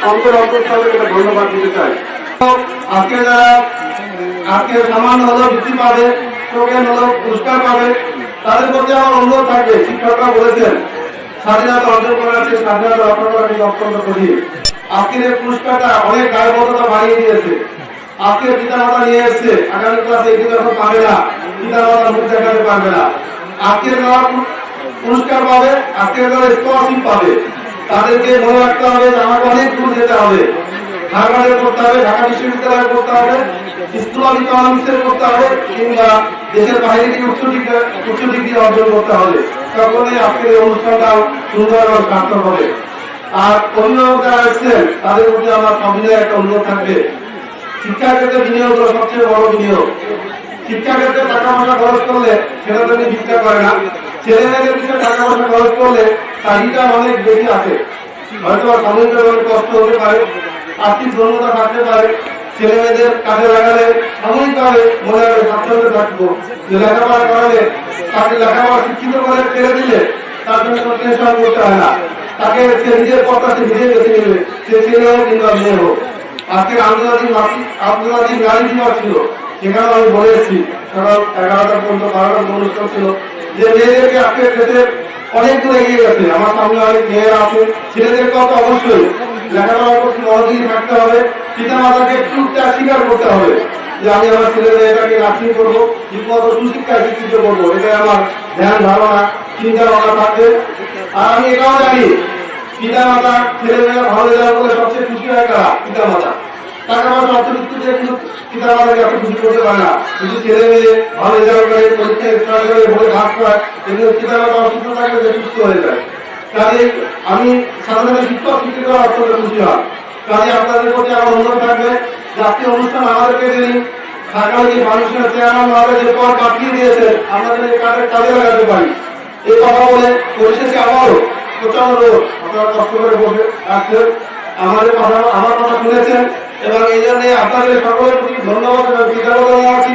অন্তঃস্থলে একটা ধন্যবাদ দিতে চাই। আজকে যারা আজকে সামান্য হলেও বৃদ্ধি পাবে, সেকেন্ড পুরস্কার পাবে। তাদের প্রতি আমার অনুরোধ থাকবে, শিক্ষকরা বলেছেন স্বাধীনতা অর্জন করার চেয়ে স্বাধীনতা রক্ষা করা কিন্তু অত্যন্ত কঠিন। আজকের এই পুরস্কারটা অনেক দায়বদ্ধতা বাড়িয়ে দিয়েছে। আজকে পিতা মাতা নিয়ে এসছে, আগামী ক্লাসে এগুলো যখন পাবে না, পিতা মাতা মুখ দেখাতে পারবে না। আজকে যারা পুরস্কার পাবে, আজকে যারা স্কলারশিপ পাবে, তাদেরকে মনে রাখতে হবে যে আমাকে অনেক দূর যেতে হবে। হারবার্ডে করতে হবে, ঢাকা বিশ্ববিদ্যালয়ে করতে হবে, স্কুল অফ ইকোনমিক্সে করতে হবে, কিংবা দেশের বাইরে থেকে উচ্চ ডিগ্রি অর্জন করতে হবে। তখনই আজকের এই অনুষ্ঠানটা সুন্দর এবং সার্থক হবে। আর অভিভাবক যারা এসছেন তাদের প্রতি আমার সবিনয় একটা অনুরোধ থাকবে, শিক্ষা ক্ষেত্রে বিনিয়োগ হলো সবচেয়ে বড় বিনিয়োগ। শিক্ষা ক্ষেত্রে টাকা পয়সা খরচ করলে সেটা তিনি ভিক্ষা করে না। ছেলে মেয়েদের পিছনে টাকা পয়সা খরচ করলে চাহিদা অনেক বেশি আছে। হয়তো সাময়িক অনেক কষ্ট হতে পারে, আর্থিক জন্যতা থাকতে পারে। ছেলে মেয়েদের কাজে লাগালে সাময়িকভাবে মনে হবে স্বাচ্ছন্দ্যে থাকবো। যে লেখাপড়া করালে, তাকে লেখাপড়া শিক্ষিত করে ছেড়ে দিলে তার জন্য কোনো টেনশন করতে হয় না। তাকে সে নিজের পথটা সে নিজে বেছে নেবে, সে ছেলে হোক কিংবা মেয়ে হোক। আজকের আন্তর্জাতিক নারী দিবস ছিল, সেখানে আমি বলেছি সকাল 11টা পর্যন্ত 12টা অনুষ্ঠান ছিল, যে মেয়েদেরকে আজকের ক্ষেত্রে অনেক দূর এগিয়ে গেছে। আমার সামনে অনেক মেয়েরা আছে, ছেলেদেরকে তো অবশ্যই লেখাপড়ার প্রতি মনোযোগী থাকতে হবে। পিতা মাতাকে একটু স্বীকার করতে হবে যে আমি আমার ছেলে মেয়েটাকে নার্সিং করবো, ঠিকমতো সুশিক্ষায় শিক্ষিত করবো, এটাই আমার ধ্যান ধারণা চিন্তা ভাবনা থাকবে। আর আমি এটাও জানি পিতা মাতা ছেলে মেয়েরা ভালো রেজাল্ট করলে সবচেয়ে খুশি হয় কারা? পিতা মাতা। টাকা পয়সা অর্থনীতি দিয়ে কিন্তু পিতা মাতাকে এত খুশি করতে পারে না, কিন্তু ছেলে মেয়ে ভালো রেজাল্ট করে, পরীক্ষায় স্টার্ট করে, ভোরে ভাগ পায়, এগুলো পিতা মাতা অসুস্থ থাকলে যে সুস্থ হয়ে যায়। কাজে আমি সাধারণত শিক্ষক শিক্ষিকারা অত্যন্ত খুশি হয়। কাজে আপনাদের প্রতি আমার অনুরোধ থাকবে যে আজকের অনুষ্ঠান আমাদেরকে যিনি ঢাকার যে ফাউন্ডেশনের চেয়ারম্যান মহোদয় যে পদ পাঠিয়ে দিয়েছেন, আমরা যদি কাজে লাগাতে পারি। এই কথা বলে পরিশেষে আবারও প্রচন্ড আপনারা কষ্ট করে বসে আসছেন, আমার কথা শুনেছেন, এবং এই জন্য আপনাদের সকলের প্রতি ধন্যবাদ এবং কৃতজ্ঞতা জানাচ্ছি।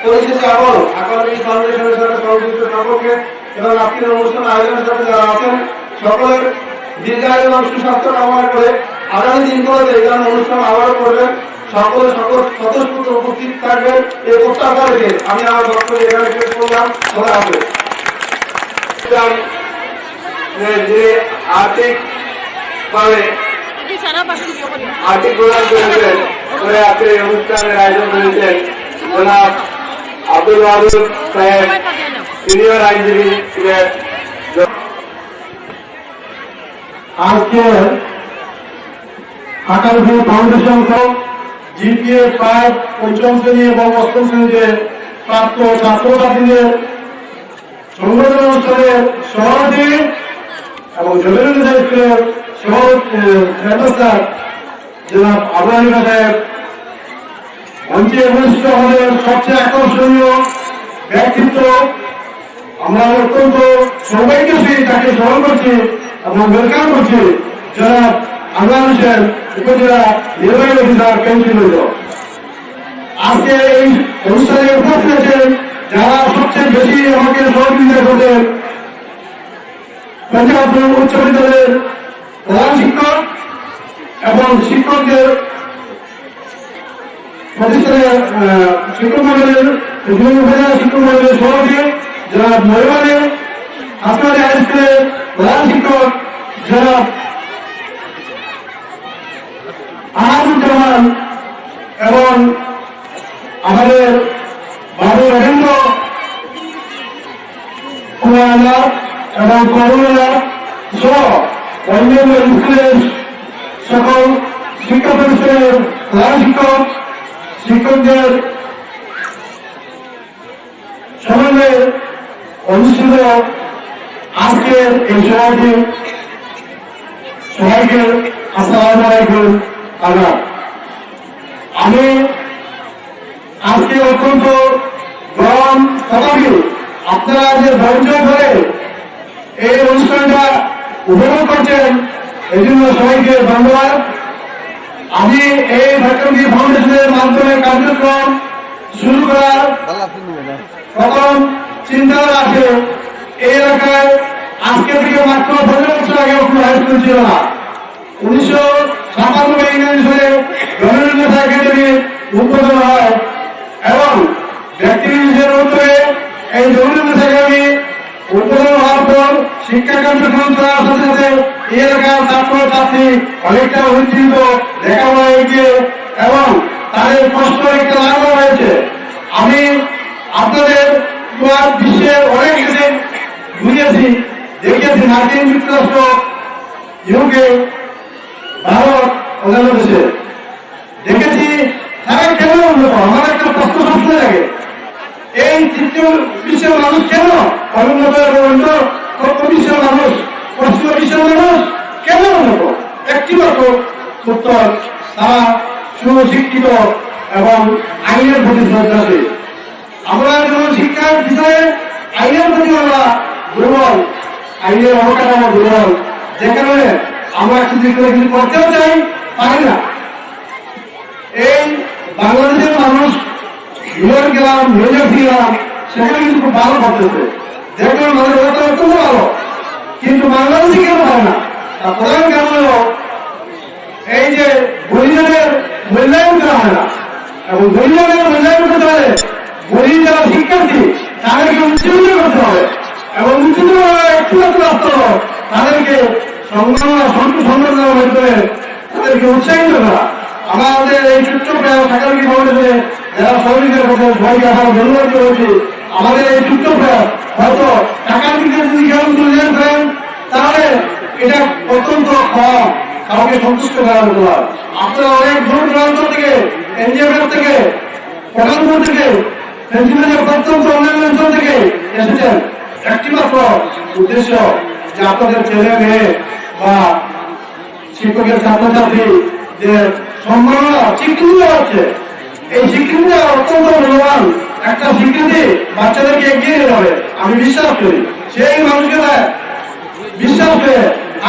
পরিশেষে আবারও আকাদেমি ফাউন্ডেশনের সাথে সংযুক্ত সকলকে এবং আজকের অনুষ্ঠান আয়োজনের সাথে যারা আছেন সকলের দীর্ঘায়ু এবং সুস্বাস্থ্য কামনা করে আগামী দিনগুলোতে এই ধরনের অনুষ্ঠান আবারও করবেন। সকল স্বতঃস্ফূর্ত উপস্থিত থাকবেন এই প্রত্যাশা রেখে আমি আমার বক্তব্য এখানে শেষ করলাম। ধরে আছে যে আর্থিক প্রদান করেছেন, আজকে এই অনুষ্ঠানের আয়োজন করেছেন জনাব আব্দুল ওয়াদুদ সাহেব, সিনিয়র আইনজীবী ছিলেন। আজকে আকাদেমি ফাউন্ডেশন জিপিএ প্রায় ৫ম শ্রেণী এবং ৮ম শ্রেণীতে প্রাপ্ত ছাত্রছাত্রীদের সংগঠন অনুষ্ঠানের সভাপতি এবং জমিরুল স্কুলের হেডমাস্টার জনাব আবুল সাহেব, মঞ্চে উপস্থিত আমাদের সবচেয়ে আকর্ষণীয় ব্যক্তিত্ব, আমরা অত্যন্ত সৌভাগ্যশী তাকে স্মরণ করছি এবং ওয়েলকাম করছি জনাব আনোয়ার হোসেন, উপজেলা নির্বাহী অফিসার কাউন্সিলর। আজকে এই অনুষ্ঠানে উপস্থিত আছেন যারা সবচেয়ে বেশি আমাকে সহযোগিতা করতেন, পঞ্জাব উচ্চ বিদ্যালয়ের প্রধান শিক্ষক এবং শিক্ষকদের প্রতিষ্ঠানের শিক্ষক মন্ডলের উপজেলা শিক্ষক মন্ডলের সভাপতি জনাব মহিমানে, হাসপাতাল হাই স্কুলের প্রধান শিক্ষক জনাব আহাদুজ্জামান এবং আমাদের বাবু রবীন্দ্র কুমার এবং করুণা সহ অন্যান্য স্কুলের সকল শিক্ষা প্রতিষ্ঠানের প্রধান শিক্ষক শিক্ষকদের সমন্বয়ে অনুষ্ঠিত আজকের এই সভাটি সবাইকে আসসালামু আলাইকুম। আমি আজকে অত্যন্ত গরম তথাপি আপনারা যে ধৈর্য ধরে এই অনুষ্ঠানটা উপভোগ করছেন এই জন্য সবাইকে ধন্যবাদ। আমি এই আকাদেমি ফাউন্ডেশনের মাধ্যমে কার্যক্রম শুরু করার প্রথম চিন্তাধারা আছে। এই এলাকায় আজকে থেকে মাত্র 15 বছর আগে কোনো হাই স্কুল ছিল না। 1997 ইংরেজি সালে গভর্নমেন্ট একাডেমির উদ্বোধন হয় এবং ব্যক্তি বিশেষের উদ্যোগে এই জরুরি একাডেমি উদ্বোধন হওয়ার পর শিক্ষা কার্যক্রম চলার সাথে সাথে এই এলাকার ছাত্র ছাত্রী অনেকটা উজ্জীবিত লেখাপড়া এগিয়ে এবং তাদের কষ্ট একটা লাভ হয়েছে। আমি আপনাদের বিশ্বের অনেক দেশে ঘুরিয়েছি, দেখিয়েছি, মার্কিন যুক্তরাষ্ট্র, ইউকে, ভারত, অন্যান্য দেশে দেখেছি তারা কেন উন্নত। আমার একটা প্রশ্ন সবসময় লাগে, এই তৃতীয় বিশ্বের মানুষ কেন অনুন্নত এবং অন্য বিশ্বের মানুষ, পশ্চিম বিশ্বের মানুষ কেন উন্নত? একটি মাত্র উত্তর, তারা সুশিক্ষিত এবং আইনের প্রতি শ্রদ্ধাশীল। আমরা যেমন শিক্ষার বিষয়ে আইনের প্রতি আমরা দুর্বল, আইনের অবকাঠামো দুর্বল, যে কারণে আমরা কিছু করতেও চাই, পারি না। এই বাংলাদেশের মানুষ ইউরোপ গেলাম, নিউইয়র্ক গেলাম, সেখানে কিন্তু খুব ভালো করতেছে, দেখবেন মানুষ অবস্থা অত্যন্ত ভালো, কিন্তু বাংলাদেশে কেন হয় না? তার প্রধান কারণ হল এই যে গরিবের মূল্যায়ন করা হয় না, এবং গরিবের মূল্যায়ন করতে হলে গরিব যারা শিক্ষার্থী তাদেরকে উচ্চীবিত করতে হবে, এবং উচ্চীত একটু একটু রাস্তা হল তাদেরকে সংগঠনের মাধ্যমে তাদেরকে উৎসাহিত করা। আমাদের এই ছোট্ট প্রয়াস একাডেমি ফাউন্ডেশনে যারা সহযোগিতা করছেন সবাইকে আমরা ধন্যবাদ করেছি। আমাদের এই ছোট্ট প্রয়াস হয়তো টাকার দিকে যদি কেউ মূল্যায়ন করেন তাহলে এটা অত্যন্ত কম, কাউকে সন্তুষ্ট করার মতো। আপনারা অনেক দূর দূরান্ত থেকে, এনজিওর থেকে, প্রধানপুর থেকে, পেন্সিলভেনিয়ার প্রত্যন্ত অন্যান্য অঞ্চল থেকে এসেছেন একটি মাত্র উদ্দেশ্য, যে আপনাদের ছেলে মেয়ে বা শিক্ষকের ছাত্রছাত্রী যে সম্মাননা স্বীকৃতি দেওয়া হচ্ছে, এই স্বীকৃতিটা অত্যন্ত মূল্যবান একটা স্বীকৃতি, বাচ্চাদেরকে এগিয়ে নিয়ে যাবে আমি বিশ্বাস করি। সেই মানুষকে বিশ্বাস করে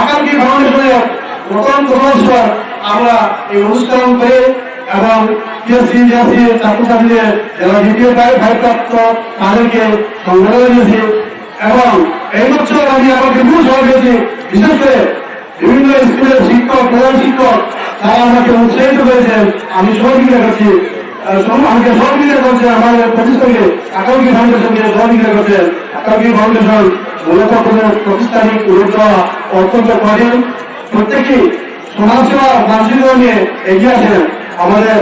আকাঙ্ক্ষী ফাউন্ডেশনের প্রথম বছর আমরা এই অনুষ্ঠান করে এবং ছাত্রছাত্রীদের যারা দ্বিতীয় ভাইপ্রাপ্ত তাদেরকে সংগ্রহ দিয়েছি, এবং এই বছর আমি আমার বিভিন্ন সভা পেয়েছি, বিশেষ করে বিভিন্ন স্কুলের শিক্ষক, প্রধান শিক্ষক, তারা আমাকে উৎসাহিত করেছেন। আমি সহযোগিতা করছি, আমাকে সহযোগিতা করছে আমাদের প্রতিষ্ঠানকে আকাঙ্ক্ষী ফাউন্ডেশনকে সহযোগিতা করছেন। আকাঙ্ক্ষী ফাউন্ডেশন মূলত কোনো প্রতিষ্ঠানিক রূপ দেওয়া অত্যন্ত কঠিন, প্রত্যেকেই সমাজসেবা মানসিকতা নিয়ে এগিয়ে আসেন। আমাদের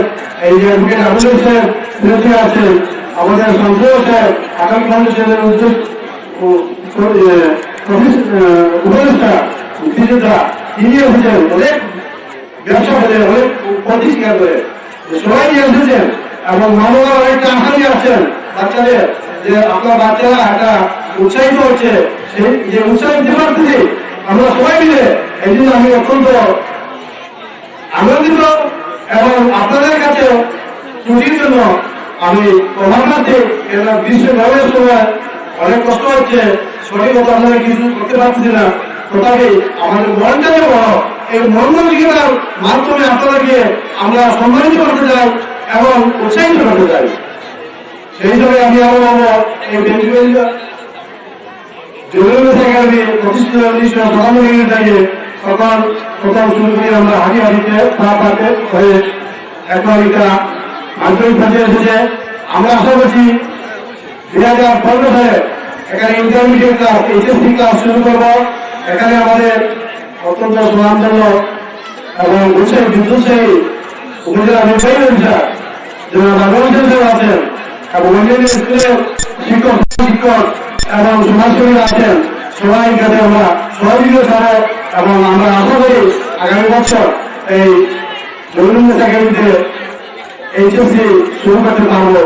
এই যে আবুল সাহেব আছেন, আমাদের সংসদ সাহেব আকাঙ্ক্ষী ফাউন্ডেশনের উপদেষ্টা মুক্তিযোদ্ধা, তিনি এসেছেন অনেক ব্যবসা করে, অনেক প্রতিষ্ঠা করে, সবাই এসেছেন এবং মানবরা অনেকটা আশা নিয়ে আসছেন বাচ্চাদের, যে আপনার বাচ্চারা একটা উৎসাহিত হচ্ছে, সেই যে উৎসাহ দিতে পারতেছি আমরা সবাই মিলে। এই জন্য আমি অত্যন্ত আনন্দিত এবং আপনাদের কাছে ছুটির জন্য আমি প্রভাব পাচ্ছি। এরা গ্রীষ্ম ব্যবহারের সময় অনেক কষ্ট হচ্ছে, সঠিক মতো আপনারা কিছু করতে পারছি না, তথাপি আমাদের মনটাকে বড়, এই মনমানসিকতার মাধ্যমে আপনাদেরকে আমরা সম্মানিত করতে চাই এবং উৎসাহিত করতে চাই। সেই হিসাবে আমি আরো বলবো, এই একাডেমি প্রতিষ্ঠিত 1997 থেকে সকাল প্রথম শুরু করে আমরা হাঁটি হাঁটিতে পাতে হয়ে এখন এটা আঞ্চলিক পর্যায়ে এসেছে। আমরা আশা করছি 2015 সালে এখানে ইন্টারমিডিয়েট ক্লাস, এইচএসসি ক্লাস শুরু করব। এখানে আমাদের অত্যন্ত সুনামধন্য এবং যুদ্ধশাহী উপজেলা নির্বাহী অফিসার যারা বাংলাদেশের যারা আছেন এবং অন্যান্য স্কুলের শিক্ষক এবং সমাজকর্মীরা আছেন, সবাই কাছে আমরা সহযোগিতা ছাড়া, এবং আমরা আশা করি আগামী বছর এই রবীন্দ্র একাডেমিতে এইচএসসি শুরু করতে পারবো।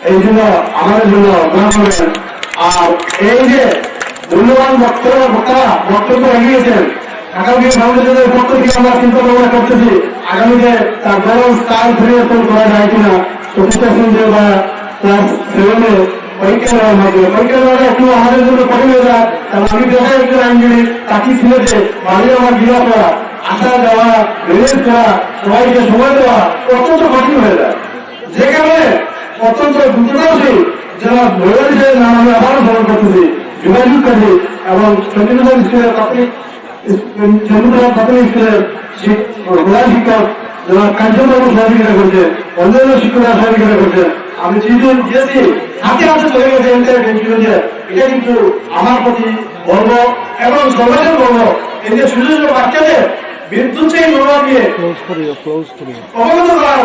এই জন্য আমাদের জন্য দোয়া করবেন। আর এই যে মূল্যবান বক্তব্য এগিয়েছেন, আগামী ফাউন্ডেশনের পক্ষ থেকে আমরা চিন্তা ভাবনা করতেছি আগামীতে তার বরং স্টাইল পরিবর্তন করা যায় কিনা, চতুর্থ শ্রেণীতে বা ক্লাস 7-এ পরীক্ষা দেওয়ার মাধ্যমে। পরীক্ষা দেওয়াটা একটু আমাদের জন্য কঠিন হয়ে যায়, কারণ আমি দেখাই একজন আইনজীবী, তাকে ছিল যে বাড়ি আমার বিবাহ করা, আসা যাওয়া, ম্যানেজ করা, সবাইকে সময় দেওয়া অত্যন্ত কঠিন হয়ে যায়, যে কারণে অত্যন্ত দ্রুততাশী যারা মহিলাদের নাম আমি আবারও স্মরণ করতেছি, যোগাযোগ করছি এবং চন্দ্রনগর স্কুলের প্রাথমিক স্কুলের প্রধান শিক্ষক যারা কার্যক্রম সহযোগিতা করছে, অন্যান্য শিক্ষকরা সহযোগিতা করছে, আমি চিরদিন দিয়েছি হাতে হাতে চলে গেছে এটা কিন্তু আমার প্রতি গর্ব এবং সমাজের গর্ব। এই যে ছোট ছোট বাচ্চাদের বিদ্যুৎ চাই মনোভাব নিয়ে অবগত করার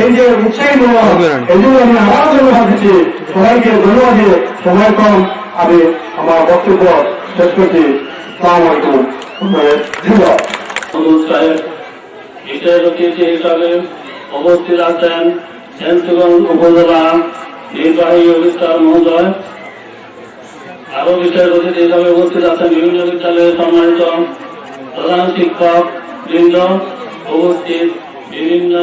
এই যে উৎসাহী মনোভাব, এই জন্য আমি আমার ধন্যবাদ দিচ্ছি সবাইকে, ধন্যবাদ দিয়ে সময় কম, আমি আমার বক্তব্য শেষ করছি। সালাম আলাইকুম। ধন্যবাদ। বিশেষ অতিথি হিসাবে উপস্থিত আছেন সেন্টগঞ্জ উপজেলা নির্বাহী অফিসার মহোদয়। আরো বিশেষ অতিথি হিসাবে উপস্থিত আছেন বিভিন্ন বিদ্যালয়ের সম্মানিত প্রধান শিক্ষক বৃন্দ, উপস্থিত বিভিন্ন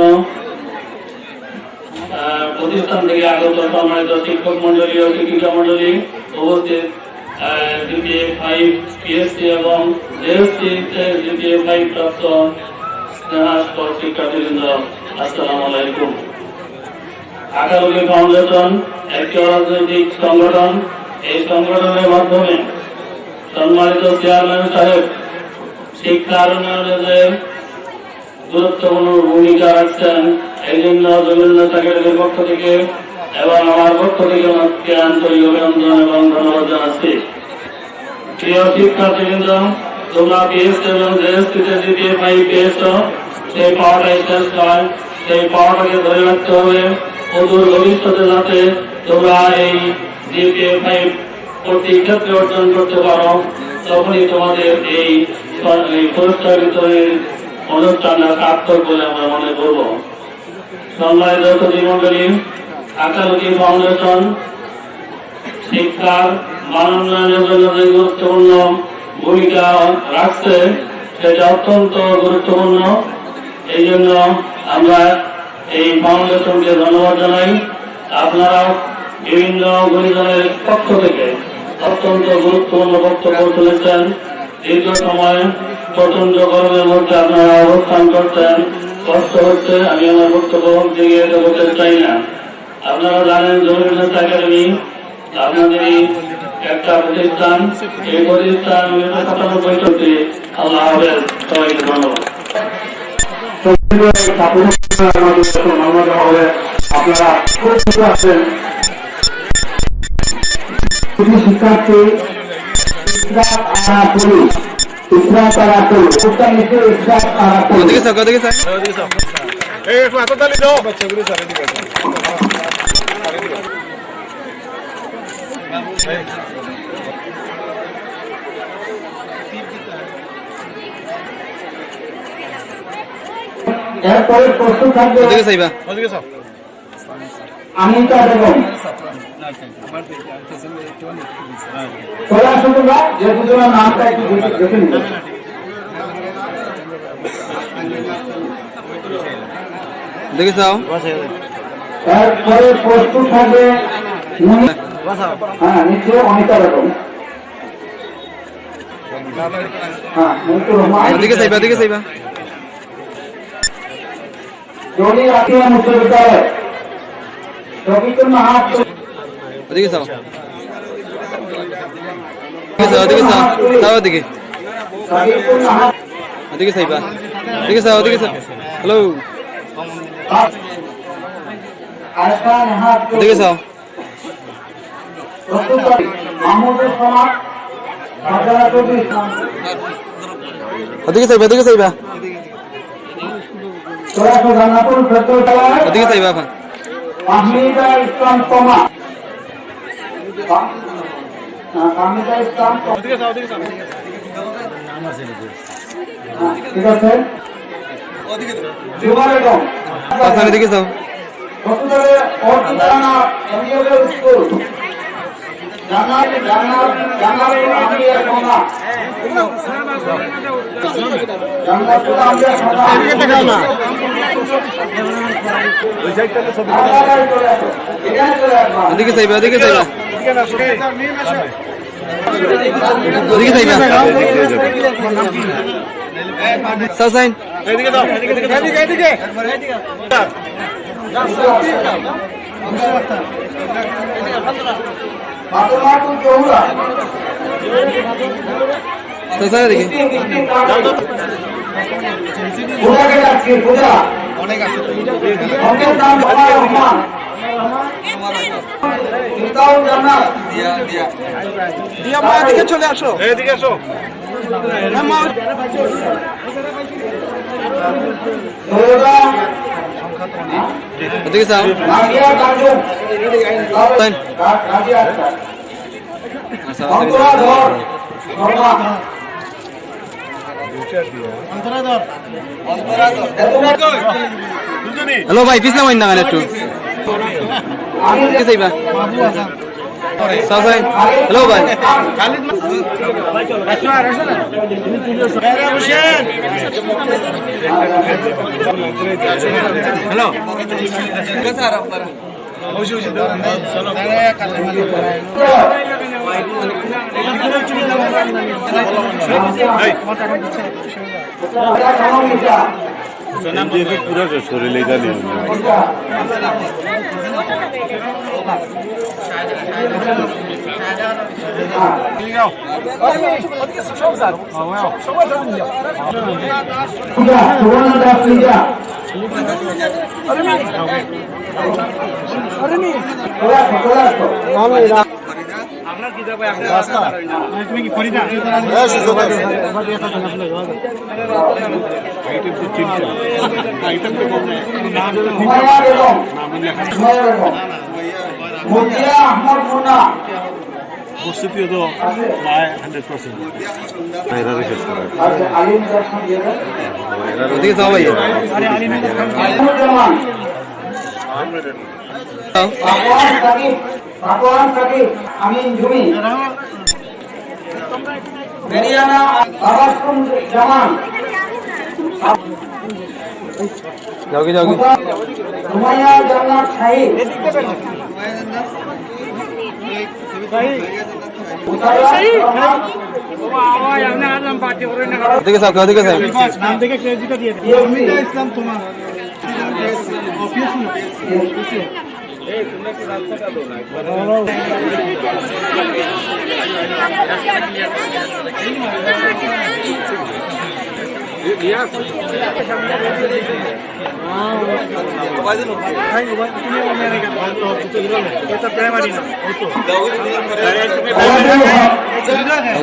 প্রতিষ্ঠান থেকে আগত সম্মানিত শিক্ষক মন্ডলী ও শিক্ষিকা মন্ডলী, উপস্থিত GPA-5 PSC এবং GPA-5 প্রাপ্ত স্নেহাস্পদ শিক্ষার্থীবৃন্দ, আসসালামু আলাইকুম। আকালুকি ফাউন্ডেশন একটি অরাজনৈতিক সংগঠন। এই সংগঠনের মাধ্যমে সম্মানিত চেয়ারম্যান সাহেব শিক্ষার উন্নয়নে যে গুরুত্বপূর্ণ ভূমিকা রাখছেন, এই জন্য জমির সেক্রেটারির পক্ষ থেকে এবং আমার পক্ষ থেকে ওনাকে আন্তরিক অভিনন্দন এবং ধন্যবাদ জানাচ্ছি। প্রিয় শিক্ষার্থীবৃন্দ, তোমরা পিএসসি এবং জেএসসিতে GPA-5 পেয়েছ, সেই পাওয়াটাই শ্রেষ্ঠ হয়। সেই পাওয়াটাকে ধরে রাখতে হবে অদূর ভবিষ্যতে, যাতে তোমরা এই GPA-5 প্রতি ক্ষেত্রে অর্জন করতে পারো। তখনই তোমাদের এই পুরস্কার বিতরণের অনুষ্ঠানটা সার্থক বলে আমরা মনে করব। সম্মানিত অতিথিমণ্ডলী, আকালুকি ফাউন্ডেশন শিক্ষার মান উন্নয়নের জন্য যে গুরুত্বপূর্ণ ভূমিকা রাখছে, সেটা অত্যন্ত গুরুত্বপূর্ণ। এই জন্য আমরা এই ফাউন্ডেশনকে ধন্যবাদ জানাই। আপনারা বিভিন্ন গুণীজনের পক্ষ থেকে অত্যন্ত গুরুত্বপূর্ণ বক্তব্য তুলেছেন। দীর্ঘ সময় প্রচন্ড গরমের মধ্যে আপনারা অবস্থান করছেন, কষ্ট হচ্ছে। আমি আমার বক্তব্য দিয়ে বলতে চাই না। আপনারা জানেন জমির একাডেমি আপনাদেরই একটা প্রতিষ্ঠান। এই প্রতিষ্ঠান 1997 চলছে। আল্লাহ হাফেজ, সবাইকে ধন্যবাদ। আপনারা খুব ভালো আছেন। শিক্ষার্থী এরপরে প্রস্তুত থাকবে আমিতা বেগম। চলে আসুন তোমরা, যে দুজনের নামটা একটু দেখে নিন। এরপরে প্রস্তুত থাকবে নিচে অনিতা বেগম। জনি রাতিয়া উচ্চ বিদ্যালয় রবীন্দ্র মাহাত। হ্যালো, মাহমুদুল সমাজ ওদিকে চাইবা, ওদিকে চাইবা, জান্নাতুল ফেরদৌস ওদিকে চাইবা এখন। মাহমিদা ইসলাম তমা, মাহমিদা ইসলাম ঠিক আছে। জুমা বেগম এদিকে যাও। বসুন্ধরা অর্থিকানা এমবিএ স্কুল জান্নাতুল আমিয়া সোনা, জান্নাতুল আমিয়া সোনা এদিকে দেখাও না, ওই সাইডটাতে ছবি এখানে চলে আসবা। ওদিকে চাইবা, ওদিকে চাইবা, ওদিকে চাইবা। সাইন এদিকে যাও, এদিকে এদিকে এদিকে ফাতেমাতুল জহুরা দেখি পূজাকে ডাকছি, পূজা অনেক আছে। রহমান ইফতাউল জান্নাত দিয়া মা এদিকে চলে আসো এদিকে আসো হ্যাঁ মা সৈয়দা এদিকে যাও নাজিয়া কাজুম তাই নাজিয়া আক্তার আচ্ছা অন্তরা ধর শর্মা হ্যালো ভাই পিছনে মাইন না কেন একটু আমি কি চাইবা সাসাই হ্যালো ভাই হ্যালো পুরো শরীরে জানি সুবর্ণ দাস লিজা হুমায়া বেগম মুজিয়া আহমদ মুন্না উপস্থিতি তো প্রায় 100%। এরা শেষ করে আচ্ছা আলিম দর্শন দিয়ে এদিকে যাও ভাই জামান পাকওয়ান সাকিব আমিন ঝুমি মেরিয়ানা আবাসকুম জামান যাওগে যাওগে হুমায়া জান্নাত শাহিদ এদিকে যাও এদিকে যাও ইসলাম তোমার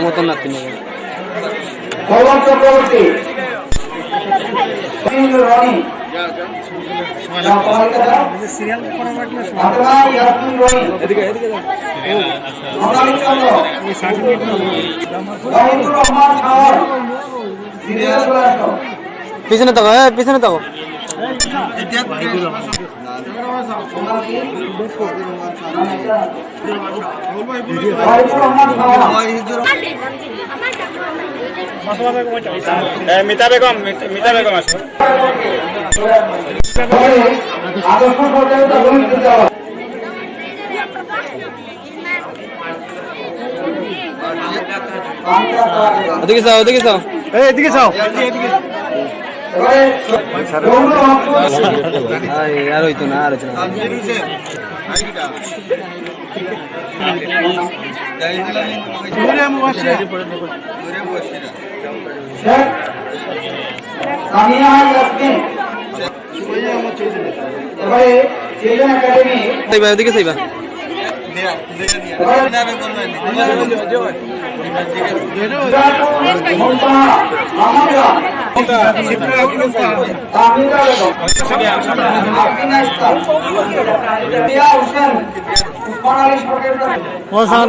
মতন না তিনি কলম চক্রবর্তী রনি এদিকে এদিকে রহমান শাহর পিছনে তাকো পিছনে তাকো মিতা বেগম আসো আদর্শ পর্যায়ে ওদিকে যাও ওদিকে যাও এদিকে যাও আর হইতো না আর হইতো না কামিয়া ইয়াসমিন এবারে চিলড্রেন একাডেমি সাইবা ওদিকে সাইবা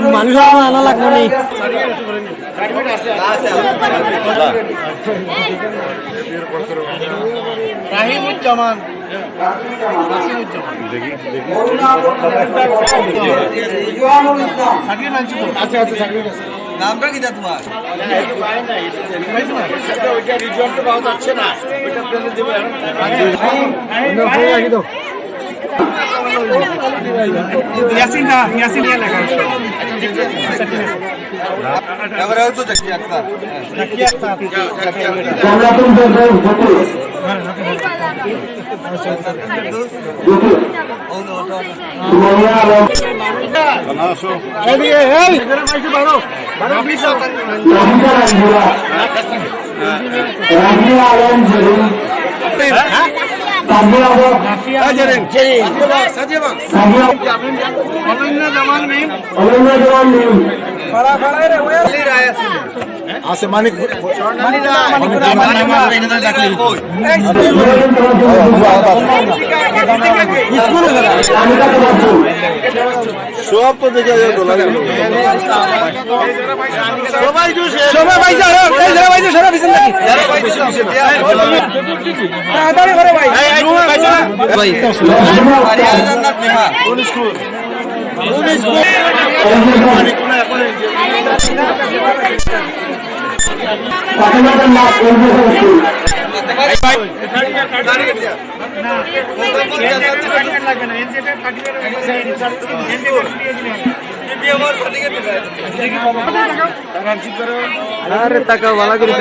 মানুষ আনা লাগবে নি রাহিমুজ্জামান নামটা কি তোমার আছে মানিক সব তো দেখে ভাই আরে টাকা ভালো করে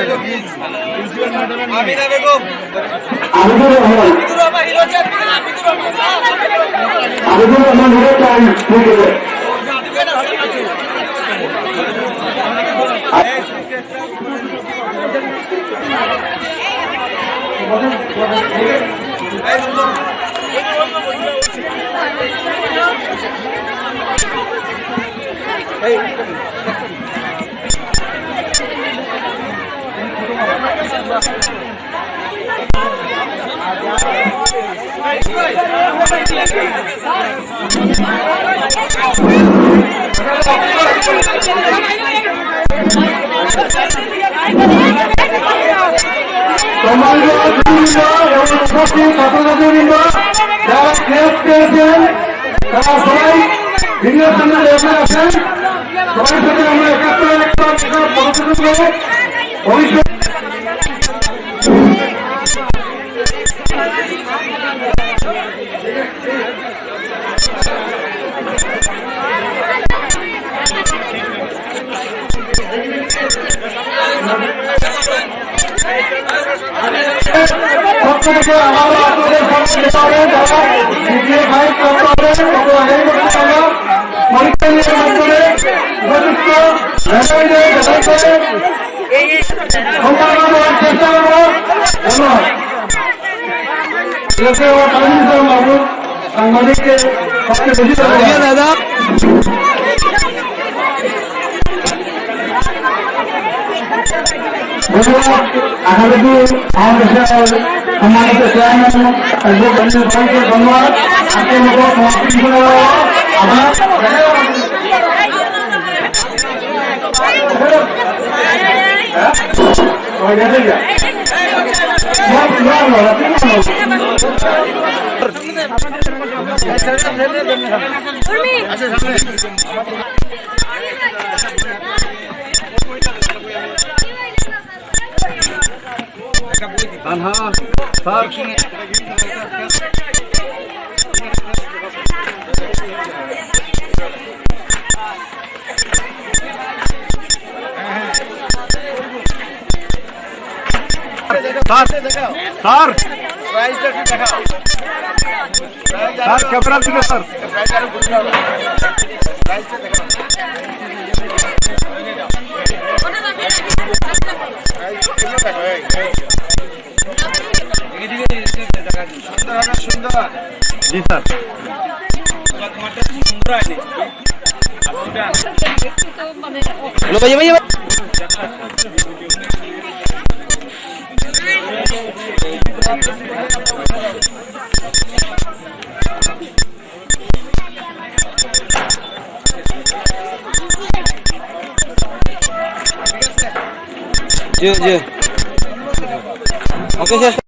সাংবাদিককে সবচেয়ে বেশি দাদা আগামী আমাদের সম্মানিত চেয়ারম্যান ধন্যবাদ আজকে মতো সমাপ্তি স্যার স্যার ক্যামেরা দিকে স্যার জি স্যার হ্যালো ভাইয়া ভাইয়া জি জি ওকে স্যার